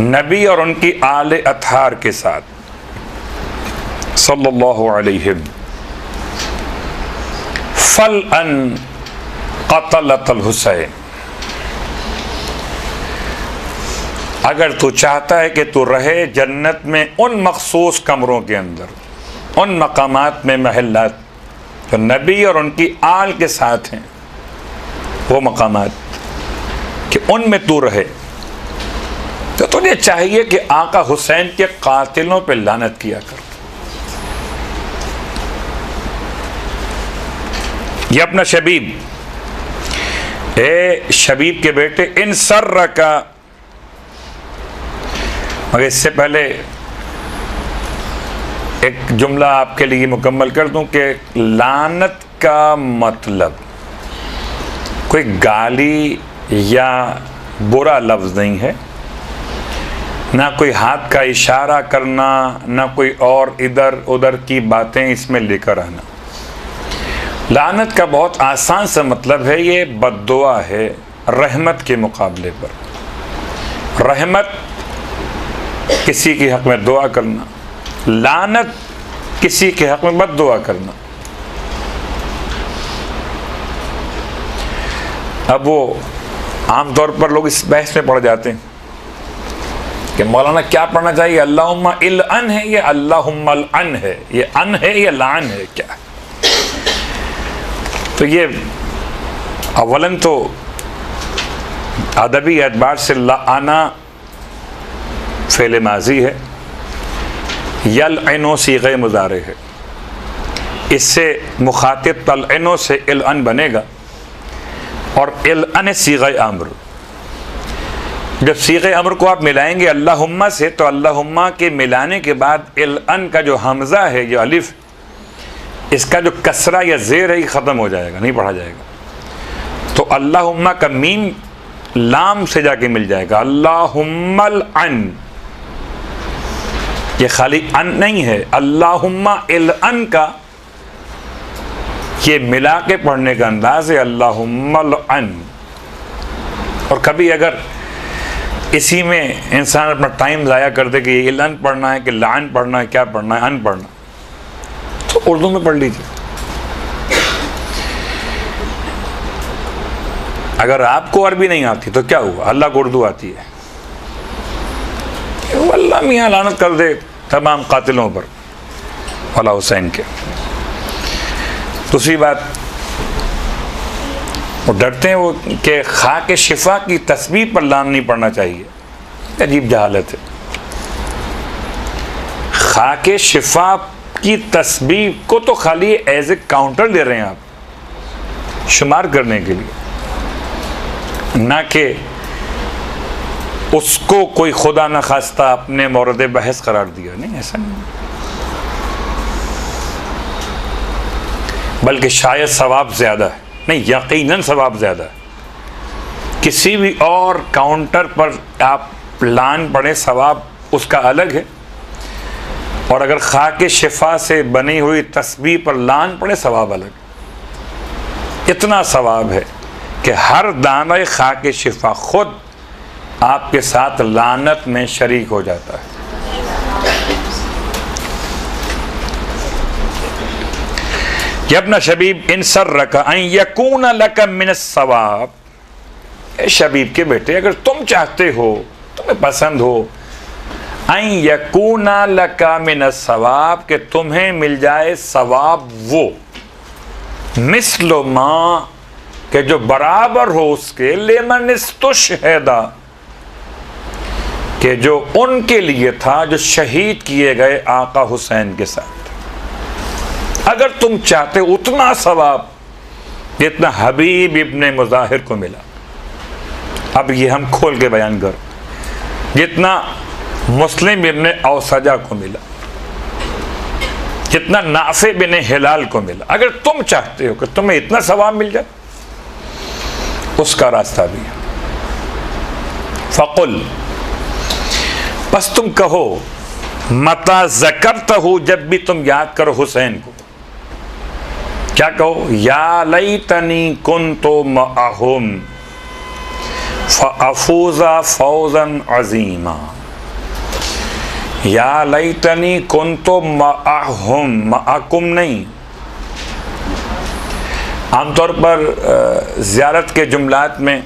नबी और उनकी आले अतहार के साथ, सल्लल्लाहु अलैहि, फल अन क़तलतल हुसैन, अगर तू चाहता है कि तू रहे जन्नत में उन मखसूस कमरों के अंदर, उन मकामात में, महल्लात जो नबी और उनकी आल के साथ हैं, वो मकामात कि उनमें तू रहे, तो तुझे चाहिए कि आका हुसैन के कातिलों पे लानत किया कर। ये अपना शबीब, ए शबीब के बेटे, इन सर्र का, मगर इससे पहले एक जुमला आपके लिए मुकम्मल कर दूं कि लानत का मतलब कोई गाली या बुरा लफ्ज़ नहीं है, ना कोई हाथ का इशारा करना, ना कोई और इधर उधर की बातें इसमें लेकर आना। लानत का बहुत आसान सा मतलब है, ये बद्दुआ है रहमत के मुकाबले पर। रहमत किसी के हक में दुआ करना, लानत किसी के हक में बद दुआ करना। अब वो आमतौर पर लोग इस बहस में पड़ जाते हैं कि मौलाना क्या पढ़ना चाहिए, अल्लाहुम्मा इल अन है या अल्लाहुम्मा अन है, ये अन है या लान है क्या? तो ये अवलन तो अदबी एतबार से लाना फ़ेल माजी है, यलअनु सीग़े मुज़ारे है, इससे मुखातिब तलअनु से इलअन बनेगा और इलअन सीग़े अम्र। जब सीग़े अम्र को आप मिलाएंगे अल्लाहुम्मा से, तो अल्लाहुम्मा के मिलाने के बाद इलअन का जो हमज़ा है, जो अलिफ, इसका जो कसरा या ज़ेर है ये ख़त्म हो जाएगा, नहीं पढ़ा जाएगा। तो अल्लाहुम्मा का मीम लाम से जाके मिल जाएगा, अल्लाहुम्मल अन। ये खाली अन नहीं है, अल्लाहुम्मा इलअन का ये मिला के पढ़ने का अंदाज है, अल्लाहुम्मल अन। और कभी अगर इसी में इंसान अपना टाइम ज़ाया कर दे कि ये इलन पढ़ना है कि लान पढ़ना है, क्या पढ़ना है, अन पढ़ना, तो उर्दू में पढ़ लीजिए। अगर आपको अरबी नहीं आती तो क्या हुआ, अल्लाह को उर्दू आती है, अल्लाह मियाँ लानत कर दे तमाम कातिलों पर, वाला हुसैन के। दूसरी बात, वो डरते हैं वो कि खाक शिफा की तस्बीह पर लान नहीं पढ़ना चाहिए। अजीब जहालत है। खाक शिफा की तस्बीह को तो खाली एज ए काउंटर दे रहे हैं आप, शुमार करने के लिए, ना कि उसको कोई खुदा न खास्ता अपने मौरद बहस करार दिया। नहीं, ऐसा नहीं, बल्कि शायद सवाब ज़्यादा है, नहीं यकीनन सवाब ज़्यादा है। किसी भी और काउंटर पर आप लान पढ़े, सवाब उसका अलग है, और अगर खाके शिफा से बनी हुई तस्बीह पर लान पढ़े, सवाब अलग। इतना सवाब है कि हर दाना खाके शिफा खुद आपके साथ लानत में शरीक हो जाता है। यब्न शबीब इन सर्रका अन यकून लक मिन सवाब, शबीब के बेटे अगर तुम चाहते हो, तुम्हें पसंद हो, अन यकून लक मिन सवाब, के तुम्हें मिल जाए सवाब वो, मिस्लो माँ के जो बराबर हो उसके, लेमन इस्तुशहिदा के जो उनके लिए था जो शहीद किए गए आका हुसैन के साथ। अगर तुम चाहते उतना सवाब जितना हबीब इब्ने मुज़ाहिर को मिला, अब ये हम खोल के बयान कर, जितना मुस्लिम इब्ने औसजा को मिला, जितना नाफे बिन हिलाल को मिला, अगर तुम चाहते हो कि तुम्हें इतना सवाब मिल जाए, उसका रास्ता भी है। फ़कुल, बस तुम कहो, मता ज़करतहु, जब भी तुम याद करो हुसैन को, क्या कहो, या लैतनी कुन्तु मअहुम फअफूज़ा फौज़न अज़ीमा। या लैतनी कुन्तु मअहुम, मअकुम नहीं। आमतौर पर ज़ियारत के जुमलात में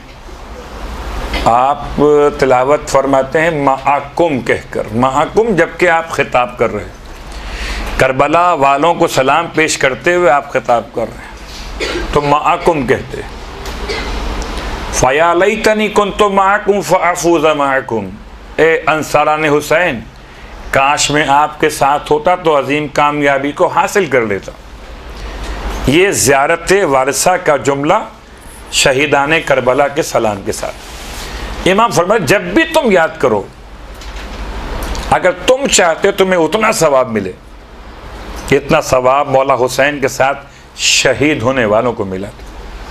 आप तिलावत फरमाते हैं मअकुम कहकर, मअकुम जबकि आप खिताब कर रहे हैं, करबला वालों को सलाम पेश करते हुए आप खिताब कर रहे हैं, तो मअकुम कहते हैं। फ़या लैतनी कुन्तु मअकुम फ़अफ़ूज़ मअकुम, ए अंसारान हुसैन, काश में आपके साथ होता तो अजीम कामयाबी को हासिल कर लेता। ये ज़ियारत वारिसा का जुमला शहीदान करबला के सलाम के साथ। इमाम फरमाया जब भी तुम याद करो, अगर तुम चाहते हो तुम्हें उतना सवाब मिले, इतना सवाब मौला हुसैन के साथ शहीद होने वालों को मिला,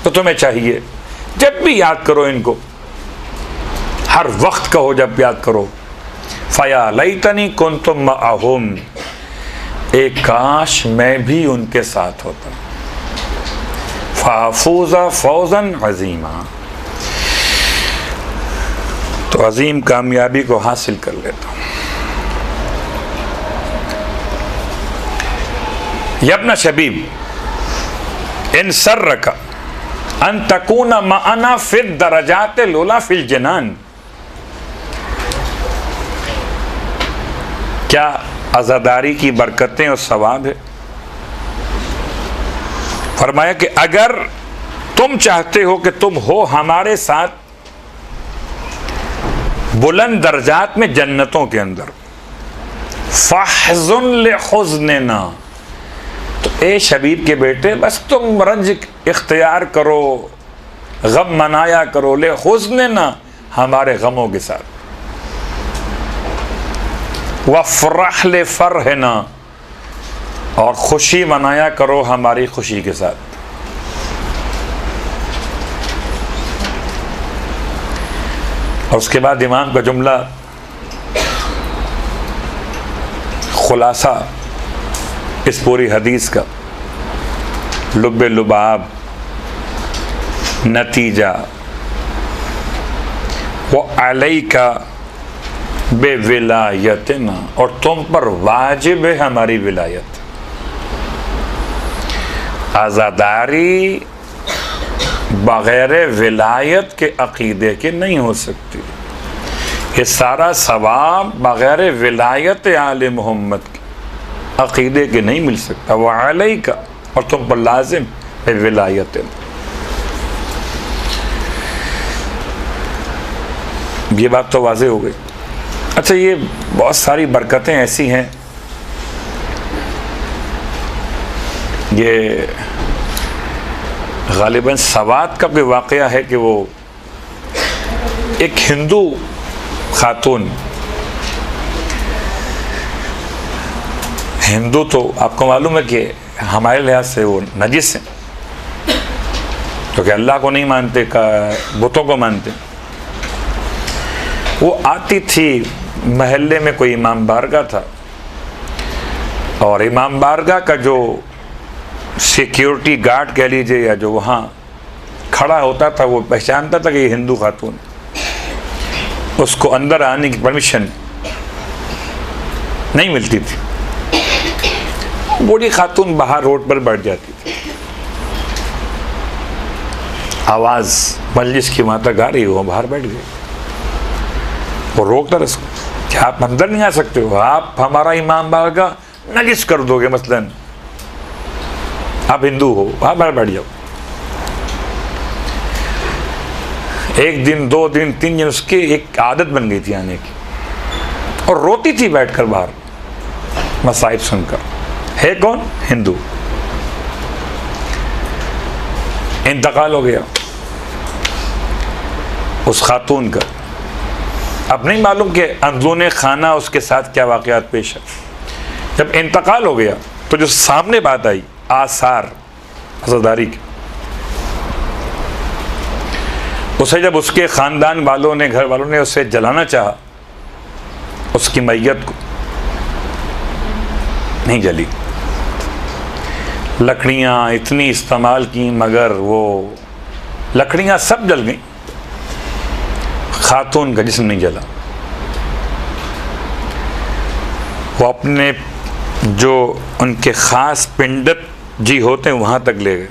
तो तुम्हें चाहिए जब भी याद करो इनको, हर वक्त कहो जब याद करो, फ़या लैतनी कुन्तु मअहुम, एक काश मैं भी उनके साथ होता, फ़अफ़ूज़ा फ़ौज़न अज़ीमा, तो अजीम कामयाबी को हासिल कर लेता हूँ। यब्न शबीब इन सर्रका अन तकूना माना फिर दरजात लोला फिल जनान। क्या आज़ादारी की बरकतें और सवाब है? फरमाया कि अगर तुम चाहते हो कि तुम हो हमारे साथ बुलंद दर्जात में जन्नतों के अंदर, फहज़ुन लिहुज़्निना, तो ए शबीब के बेटे बस तुम रंज इख्तियार करो, गम मनाया करो, लिहुज़्निना, हमारे गमों के साथ, वफ़रह लिफ़रहिना, और खुशी मनाया करो हमारी खुशी के साथ। और उसके बाद इमाम का जुमला खुलासा इस पूरी हदीस का, लुब्बे लुबाब, नतीजा, वो अलैका बे विलायतना, और तुम पर वाजिब है हमारी विलायत। आज़ादारी बग़ैर विलायत के अक़ीदे के नहीं हो सकती। ये सारा सवाब बग़ैर विलायत आले मोहम्मद के अक़ीदे के नहीं मिल सकता। वह अलैका, और तुम पर लाजिम है विलायत। ये बात तो वाज़ेह हो गई। अच्छा, ये बहुत सारी बरकतें ऐसी हैं, ये गालिबन सवात का भी वाक़या है कि वो एक हिंदू खातून, हिंदू तो आपको मालूम है कि हमारे लिहाज से वो नजिस हैं, क्योंकि अल्लाह को नहीं मानते, का बुतों को मानते। वो आती थी, महल्ले में कोई इमाम बारगाह था, और इमाम बारगाह का जो सिक्योरिटी गार्ड कह लीजिए, या जो वहाँ खड़ा होता था, वो पहचानता था कि ये हिंदू खातून। उसको अंदर आने की परमिशन नहीं मिलती थी। बूढ़ी खातून बाहर रोड पर बैठ जाती थी, आवाज़ मजलिस की वहाँ तक आ रही हो, बाहर बैठ गई। वो रोकता था उसको कि आप अंदर नहीं आ सकते हो, आप हमारा इमाम बारगाह नजिस कर दोगे, मसलन आप हिंदू हो, आप बाहर बैठ जाओ। एक दिन, 2 दिन, 3 दिन उसकी एक आदत बन गई थी आने की, और रोती थी बैठकर बाहर मसाइब सुनकर। है कौन? हिंदू। इंतकाल हो गया उस खातून का। अब नहीं मालूम कि अंदरूने खाना उसके साथ क्या वाक़यात पेश है। जब इंतकाल हो गया तो जो सामने बात आई, आसार आज़ादारी की, उसे जब उसके ख़ानदान वालों ने, घर वालों ने उसे जलाना चाहा, उसकी मैयत को, नहीं जली। लकड़ियाँ इतनी इस्तेमाल की, मगर वो लकड़ियाँ सब जल गईं, खातून का जिस्म नहीं जला। वो अपने जो उनके ख़ास पिंडत जी होते हैं वहाँ तक ले गए।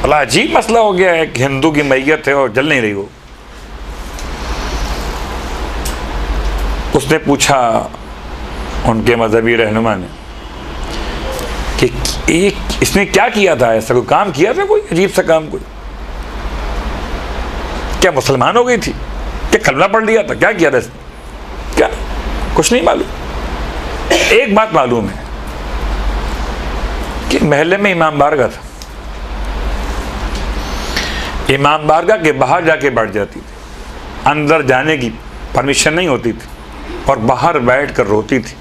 बड़ा अजीब मसला हो गया है कि हिंदू की मैयत है और जल नहीं रही। वो उसने पूछा उनके मजहबी रहनुमा ने कि इसने क्या किया था, ऐसा कोई काम किया था, कोई अजीब सा काम, कोई क्या मुसलमान हो गई थी, क्या कलमा पढ़ लिया था, क्या किया था इसने? क्या? कुछ नहीं मालूम। एक बात मालूम है कि महल्ले में इमाम बारगाह था, इमाम बारगाह के बाहर जाके बैठ जाती थी, अंदर जाने की परमिशन नहीं होती थी, और बाहर बैठ कर रोती थी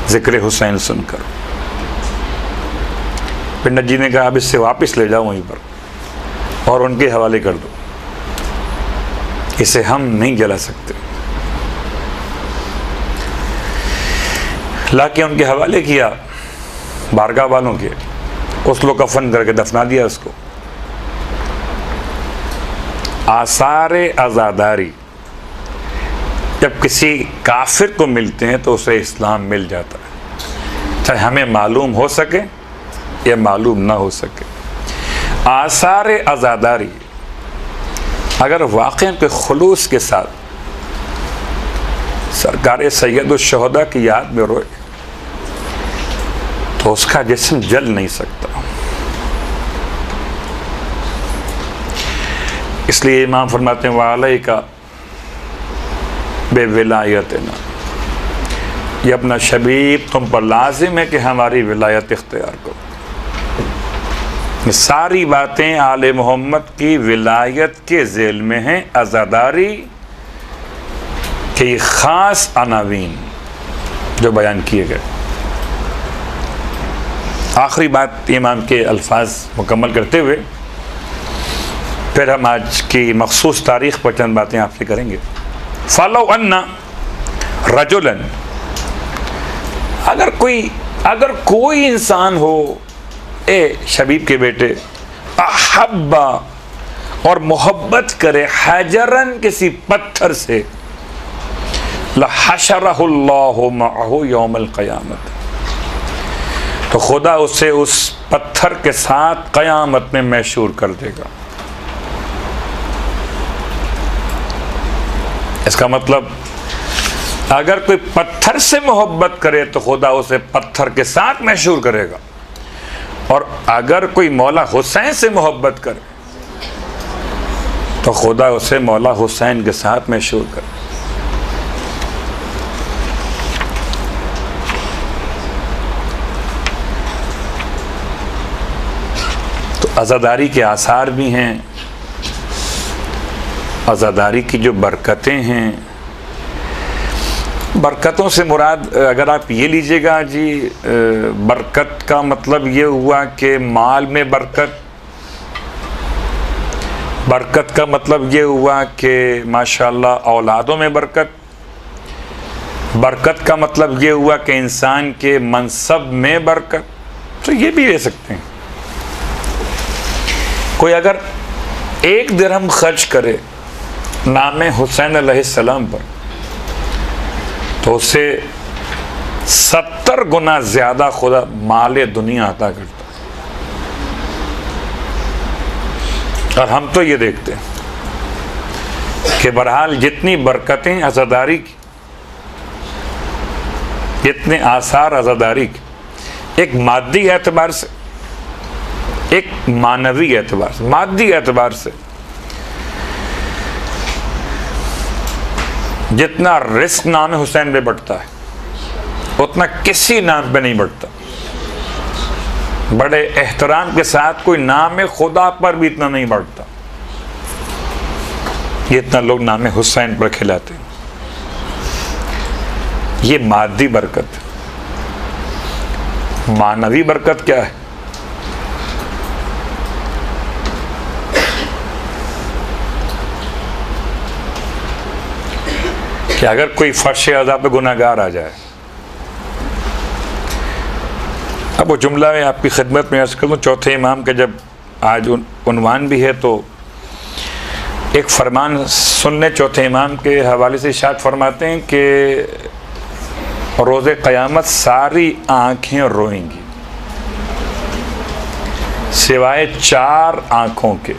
जिक्र हुसैन सुनकर। पंडित जी ने कहा अब इससे वापस ले जाओ वहीं पर और उनके हवाले कर दो, इसे हम नहीं जला सकते। लाके उनके हवाले किया बारगाह वालों के, उसको कफन करके दफना दिया उसको। आसारे आज़ादारी जब किसी काफिर को मिलते हैं तो उसे इस्लाम मिल जाता है। चाहे हमें मालूम हो सके या मालूम ना हो सके। आसार अज़ादारी अगर वाक़ई के खुलूस के साथ सरकार सैयदुश्शुहदा की याद में रोए तो उसका जिस्म जल नहीं सकता। इसलिए इमाम फरमाते हैं वालैका बेविलायतना, ये अपना शबीब तुम पर लाजिम है कि हमारी विलायत इख्तियार करो। ये सारी बातें आले मोहम्मद की विलायत के ज़ेल में हैं। अज़ादारी के ख़ास अनावीन जो बयान किए गए। आखिरी बात इमाम के अल्फाज मुकम्मल करते हुए फिर हम आज की मखसूस तारीख़ पर चंद बातें आपसे करेंगे। फ़लो अन्ना रजुलन, अगर कोई इंसान हो ए शबीब के बेटे, अहब्बा और मोहब्बत करे, हजरन किसी पत्थर से, लहशरहुल्लाहु मअहु यौमल क़यामत, तो खुदा उसे उस पत्थर के साथ क़यामत में महशूर कर देगा। इसका मतलब अगर कोई पत्थर से मोहब्बत करे तो खुदा उसे पत्थर के साथ महशूर करेगा, और अगर कोई मौला हुसैन से मोहब्बत करे तो खुदा उसे मौला हुसैन के साथ महशूर करे। तो अज़ादारी के आसार भी हैं, अज़ादारी की जो बरकतें हैं, बरकतों से मुराद अगर आप ये लीजिएगा जी, बरकत का मतलब ये हुआ कि माल में बरकत, बरकत का मतलब ये हुआ कि माशाअल्लाह औलादों में बरकत, बरकत का मतलब ये हुआ कि इंसान के मनसब में बरकत, तो ये भी ले सकते हैं। कोई अगर 1 दिरहम खर्च करे नाम हुसैन अलैहिस्सलाम पर तो उसे 70 गुना ज़्यादा खुदा माल दुनिया अता करता है। और हम तो ये देखते हैं कि बहरहाल जितनी बरकतें अज़ादारी की, जितने आसार अज़ादारी के, एक मादी एतबार से, एक मानवी एतबार से, मादी एतबार से जितना रिस्क नाम हुसैन पे बढ़ता है उतना किसी नाम पे नहीं बढ़ता। बड़े एहतराम के साथ कोई नाम खुदा पर भी इतना नहीं बढ़ता जितना लोग नाम हुसैन पर खिलाते हैं। ये मादी बरकत। मानवी बरकत क्या है? कि अगर कोई फर्श अज़ा पे गुनाहगार आ जाए, अब वो जुमला है आपकी खिदमत में अर्ज़ करूँ, चौथे इमाम के जब आज उन्वान भी है तो एक फरमान सुनने चौथे इमाम के हवाले से इरशाद फरमाते हैं कि रोज़े क़यामत सारी आँखें रोएंगी सिवाय 4 आँखों के।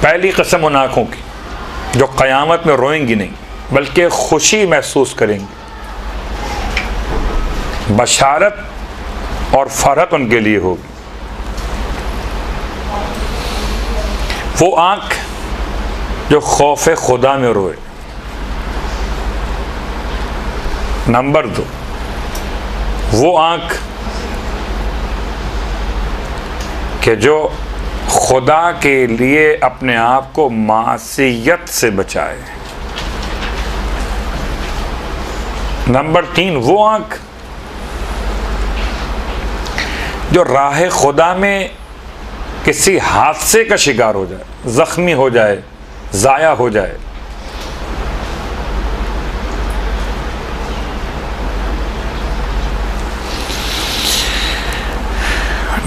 पहली कसम उन आँखों की जो क़यामत में रोएंगी नहीं बल्कि खुशी महसूस करेंगी, बशारत और फरहत उनके लिए होगी। वो आँख जो खौफ खुदा में रोए। नंबर 2, वो आँख कि जो खुदा के लिए अपने आप को मासियत से बचाए। नंबर 3, वो आँख जो राह खुदा में किसी हादसे का शिकार हो जाए, जख्मी हो जाए, ज़ाया हो जाए।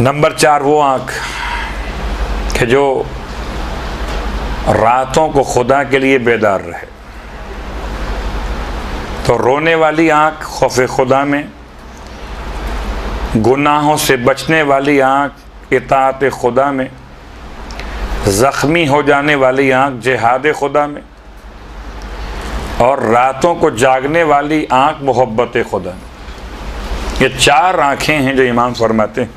नंबर 4, वो आँख कि जो रातों को खुदा के लिए बेदार रहे। तो रोने वाली आँख खौफ खुदा में, गुनाहों से बचने वाली आँख इताअत खुदा में, ज़ख्मी हो जाने वाली आँख जिहाद खुदा में, और रातों को जागने वाली आँख मोहब्बत खुदा में। ये 4 आँखें हैं जो इमाम फरमाते हैं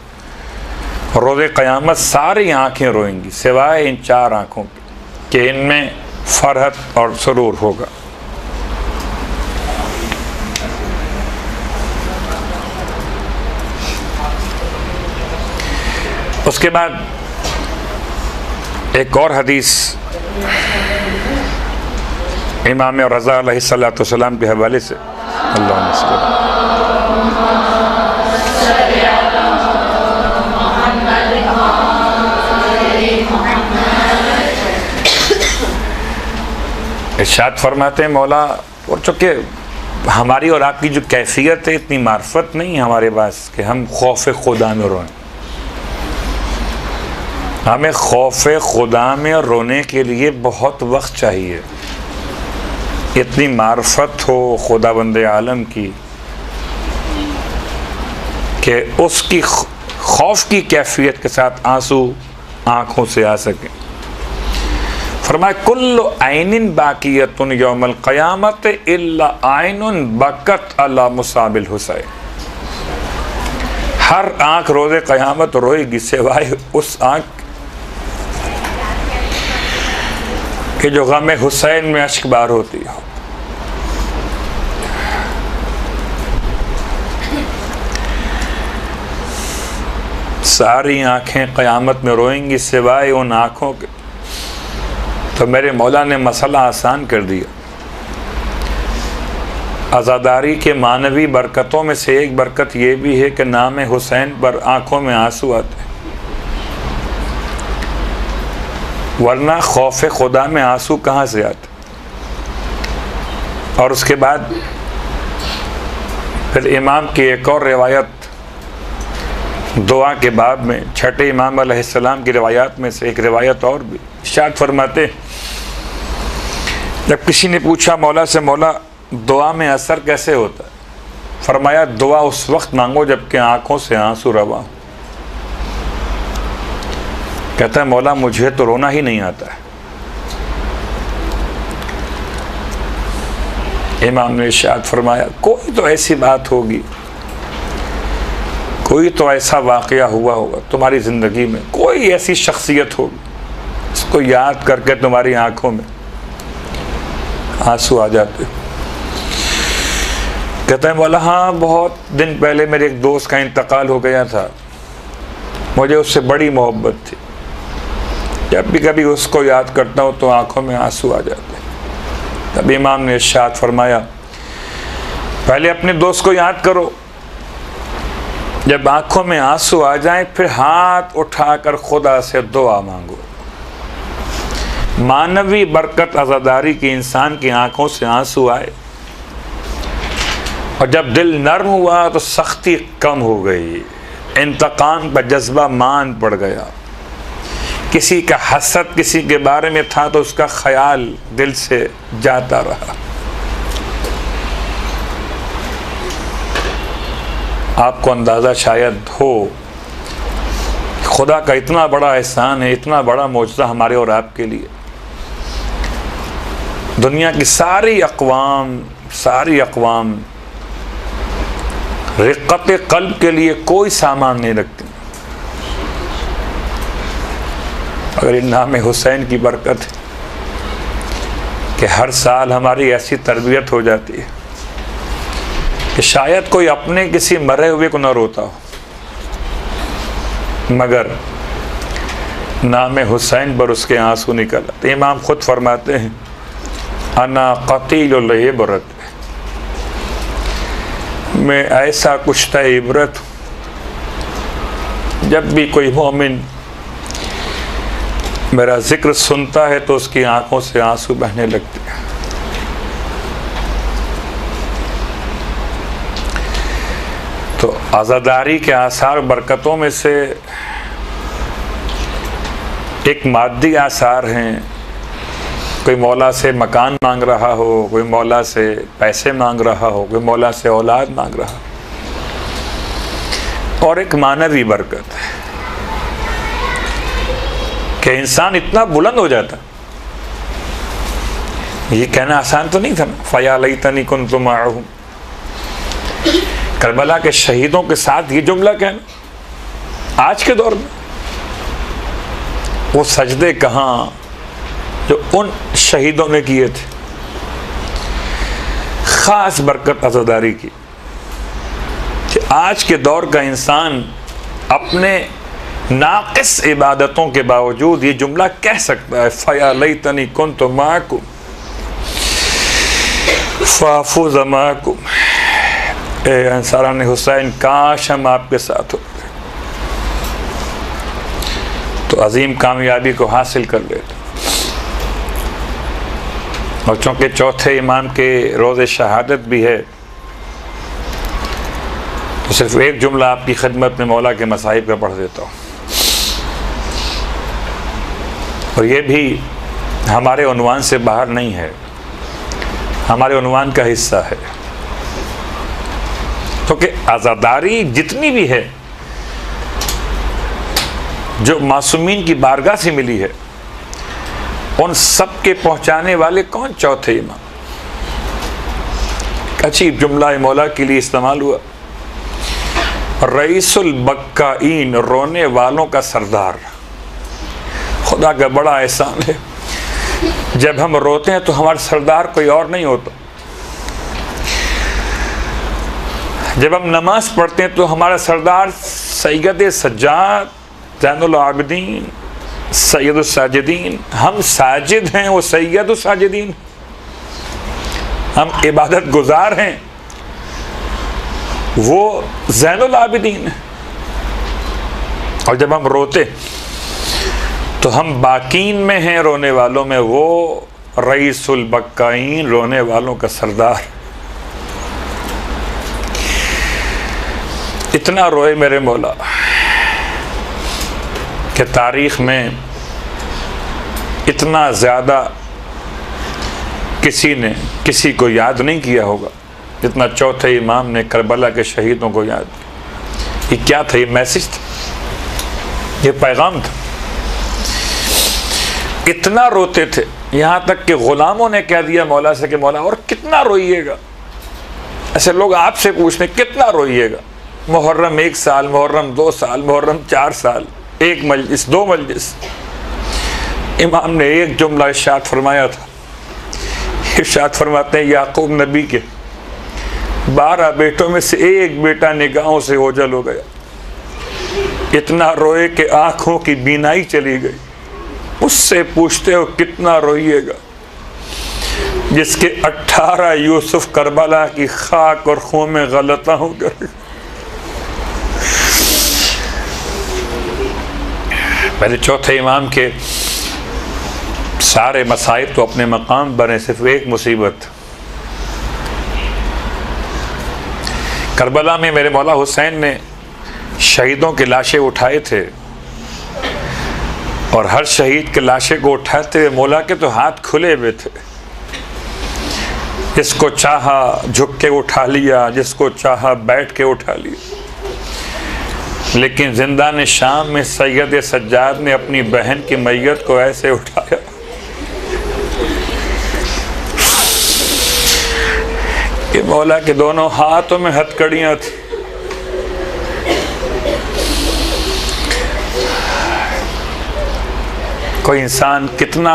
रोज़े क़यामत सारी आँखें रोएंगी सिवाय इन 4 आँखों के कि इनमें फरहत और सुरूर होगा। उसके बाद एक और हदीस इमाम रज़ा अलैहिस्सलाम के हवाले से, अल्लाह इरशाद फरमाते हैं मौला, और चूँकि हमारी और आपकी जो कैफियत है इतनी मार्फत नहीं है हमारे पास कि हम खौफ खुदा में रोएं। हमें खौफ खुदा में रोने के लिए बहुत वक्त चाहिए। इतनी मार्फत हो खुदाबंद आलम की कि उसकी खौफ की कैफियत के साथ आंसू आँखों से आ सके। फरमाया कुल्लु आइनिन बाकियतुन यौमल क़यामत इल्ला आइनुन बकत अला मुसाबिल हुसैन। हर आँख रोज़े क़यामत रोएगी सिवाय उस आँख कि जो गम हुसैन में अश्कबार होती हो। सारी आँखें क़यामत में रोएंगी सिवाय उन आँखों के। तो मेरे मौला ने मसला आसान कर दिया। आज़ादारी के मानवी बरकतों में से एक बरकत ये भी है कि नाम हुसैन पर आँखों में आंसू आते हैं, वरना खौफ खुदा में आंसू कहाँ से आते। और उसके बाद फिर इमाम की एक और रिवायत दुआ के बाब में, छठे इमाम अलैहिस्सलाम की रिवायात में से एक रिवायत और भी इरशाद फरमाते, जब किसी ने पूछा मौला से, मौला दुआ में असर कैसे होता है? फरमाया दुआ उस वक्त मांगो जबकि आंखों से आंसू रवा हो। कहता है मौला मुझे तो रोना ही नहीं आता है। इमाम ने इरशाद फरमाया कोई तो ऐसी बात होगी, कोई तो ऐसा वाक़या हुआ होगा तुम्हारी ज़िंदगी में, कोई ऐसी शख्सियत होगी इसको याद करके तुम्हारी आंखों में आंसू आ जाते। कहता है मौला हाँ, बहुत दिन पहले मेरे एक दोस्त का इंतकाल हो गया था, मुझे उससे बड़ी मोहब्बत थी, जब भी कभी उसको याद करता हूँ तो आंखों में आंसू आ जाते। तब इमाम ने इरशाद फरमाया पहले अपने दोस्त को याद करो, जब आंखों में आंसू आ जाएं फिर हाथ उठाकर खुदा से दुआ मांगो। मानवी बरकत आज़ादारी की इंसान की आंखों से आंसू आए, और जब दिल नर्म हुआ तो सख्ती कम हो गई, इंतकाम का जज्बा मान पड़ गया। किसी का हसद किसी के बारे में था तो उसका ख्याल दिल से जाता रहा। आपको अंदाज़ा शायद हो खुदा का इतना बड़ा एहसान है, इतना बड़ा मौजज़ा हमारे और आपके लिए। दुनिया की सारी अक़वाम रिक़्क़त क़ल्ब के लिए कोई सामान नहीं रखती, अगर इन नाम हुसैन की बरकत है कि हर साल हमारी ऐसी तरबियत हो जाती है कि शायद कोई अपने किसी मरे हुए को न रोता हो, मगर नाम हुसैन पर उसके आंसू निकल आते। इमाम खुद फरमाते हैं अना क़तीलुल इबरत, मैं ऐसा कुश्ता इबरत हूँ, जब भी कोई मोमिन मेरा जिक्र सुनता है तो उसकी आंखों से आंसू बहने लगते हैं। तो आज़ादारी के आसार बरकतों में से एक मादी आसार हैं कोई मौला से मकान मांग रहा हो, कोई मौला से पैसे मांग रहा हो, कोई मौला से औलाद मांग रहा हो। और एक मानवी बरकत है कि इंसान इतना बुलंद हो जाता। ये कहना आसान तो नहीं था ना, फया लैतनी कुन्तु माअहुम। करबला के शहीदों के साथ ये जुमला कहना आज के दौर में, वो सजदे कहाँ जो उन शहीदों ने किए थे। खास बरकत अज़ादारी की कि आज के दौर का इंसान अपने नाक़िस इबादतों के बावजूद ये जुमला कह सकता है, फया लैतनी कुन्तु माअकुम फ़ाफ़ूज़ माअकुम। ए अंसारान हुसैन, काश हम आपके साथ होते तो अजीम कामयाबी को हासिल कर लेते। और चूँकि चौथे इमाम के रोज़े शहादत भी है तो सिर्फ एक जुमला आपकी खिदमत में मौला के मसाइब का पढ़ देता हूँ, और ये भी हमारे उन्वान से बाहर नहीं है, हमारे उन्वान का हिस्सा है। क्योंकि आज़ादारी जितनी भी है जो मासूमीन की बारगाह से मिली है, उन सब के पहुंचाने वाले कौन? चौथे इमाम। अजीब जुमला मौला के लिए इस्तेमाल हुआ, रईसुल बक्काईन, रोने वालों का सरदार। खुदा का बड़ा एहसान है, जब हम रोते हैं तो हमारा सरदार कोई और नहीं होता। जब हम नमाज पढ़ते हैं तो हमारा सरदार सैयद सज्जाद, ज़ैनुल आबिदीन, सैयद साजिदीन। हम साजिद हैं, वो सैयद साजिदीन। हम इबादत गुजार हैं, वो ज़ैनुल आबिदीन है। और जब हम रोते तो हम बाकीन में हैं, रोने वालों में वो रईसुल बक्काईन, रोने वालों का सरदार। इतना रोए मेरे मौला कि तारीख़ में इतना ज़्यादा किसी ने किसी को याद नहीं किया होगा जितना चौथे इमाम ने करबला के शहीदों को याद किया। ये क्या था? ये मैसेज था, ये पैगाम था। इतना रोते थे, यहाँ तक कि ग़ुलामों ने कह दिया मौला से कि मौला और कितना रोइएगा। ऐसे लोग आपसे पूछते कितना रोइएगा। मुहर्रम 1 साल, मुहर्रम 2 साल, मुहर्रम 4 साल, 1 मजलिस, 2 मजलिस। इमाम ने एक जुमला इरशाद फरमाया था। इरशाद फरमाते हैं, याकूब नबी के 12 बेटों में से एक बेटा निगाहों से ओझल हो गया। इतना रोए कि आँखों की बीनाई चली गई। उससे पूछते हो कितना रोइएगा जिसके 18 यूसुफ करबला की खाक और खून में गलता हो गए। पहले चौथे इमाम के सारे मसाइब तो अपने मकाम बने, सिर्फ एक मुसीबत। करबला में मेरे मौला हुसैन ने शहीदों की लाशें उठाए थे, और हर शहीद के लाशें को उठाते हुए मौला के तो हाथ खुले हुए थे। जिसको चाहा झुक के उठा लिया, जिसको चाहा बैठ के उठा लिया। लेकिन जिंदान शाम में सैयद सज्जाद ने अपनी बहन की मैयत को ऐसे उठाया कि मौला के दोनों हाथों में हथकड़ियां थी। कोई इंसान कितना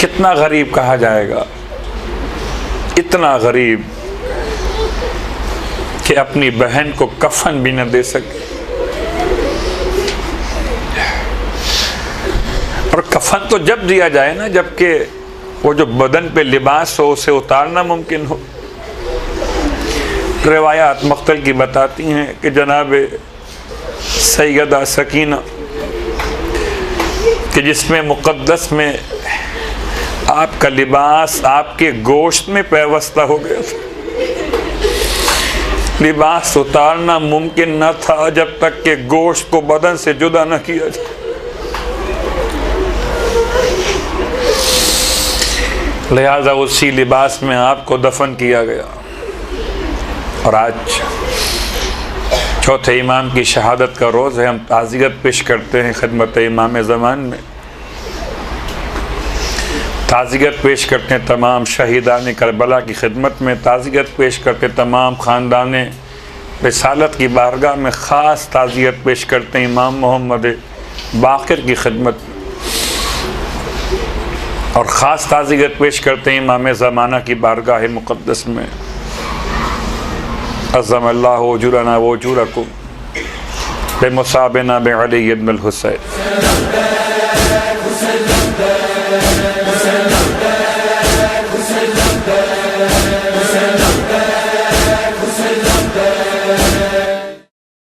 कितना गरीब कहा जाएगा, इतना गरीब कि अपनी बहन को कफन भी न दे सके। और कफन तो जब दिया जाए ना, जबकि वो जो बदन पे लिबास हो उसे उतारना मुमकिन हो। रिवायात मख्तल की बताती हैं कि जनाब सैयदा सकीना कि जिसमें मुक़द्दस में आपका लिबास आपके गोश्त में पैवस्ता हो गया था। लिबास उतारना मुमकिन न था जब तक कि गोश्त को बदन से जुदा न किया जाए। लिहाजा उसी लिबास में आपको दफन किया गया। और आज चौथे इमाम की शहादत का रोज़ है, हम ताज़ियत पेश करते हैं खिदमत इमाम ज़मान में। ताज़ियत पेश करते हैं तमाम शहीदान करबला की खिदमत में, ताज़ियत पेश करते तमाम ख़ानदान रिसालत की बारगाह में, ख़ास ताज़ियत पेश करते हैं इमाम मोहम्मद बाक़िर की खिदमत में, और ख़ास ताज़ियत पेश करते हैं इमाम ज़माना की बारगाह मुक़द्दस में। अज़्ज़मल्लाहु उजूरना व उजूरकुम बिमुसाबिना बिअली इब्नुल हुसैन।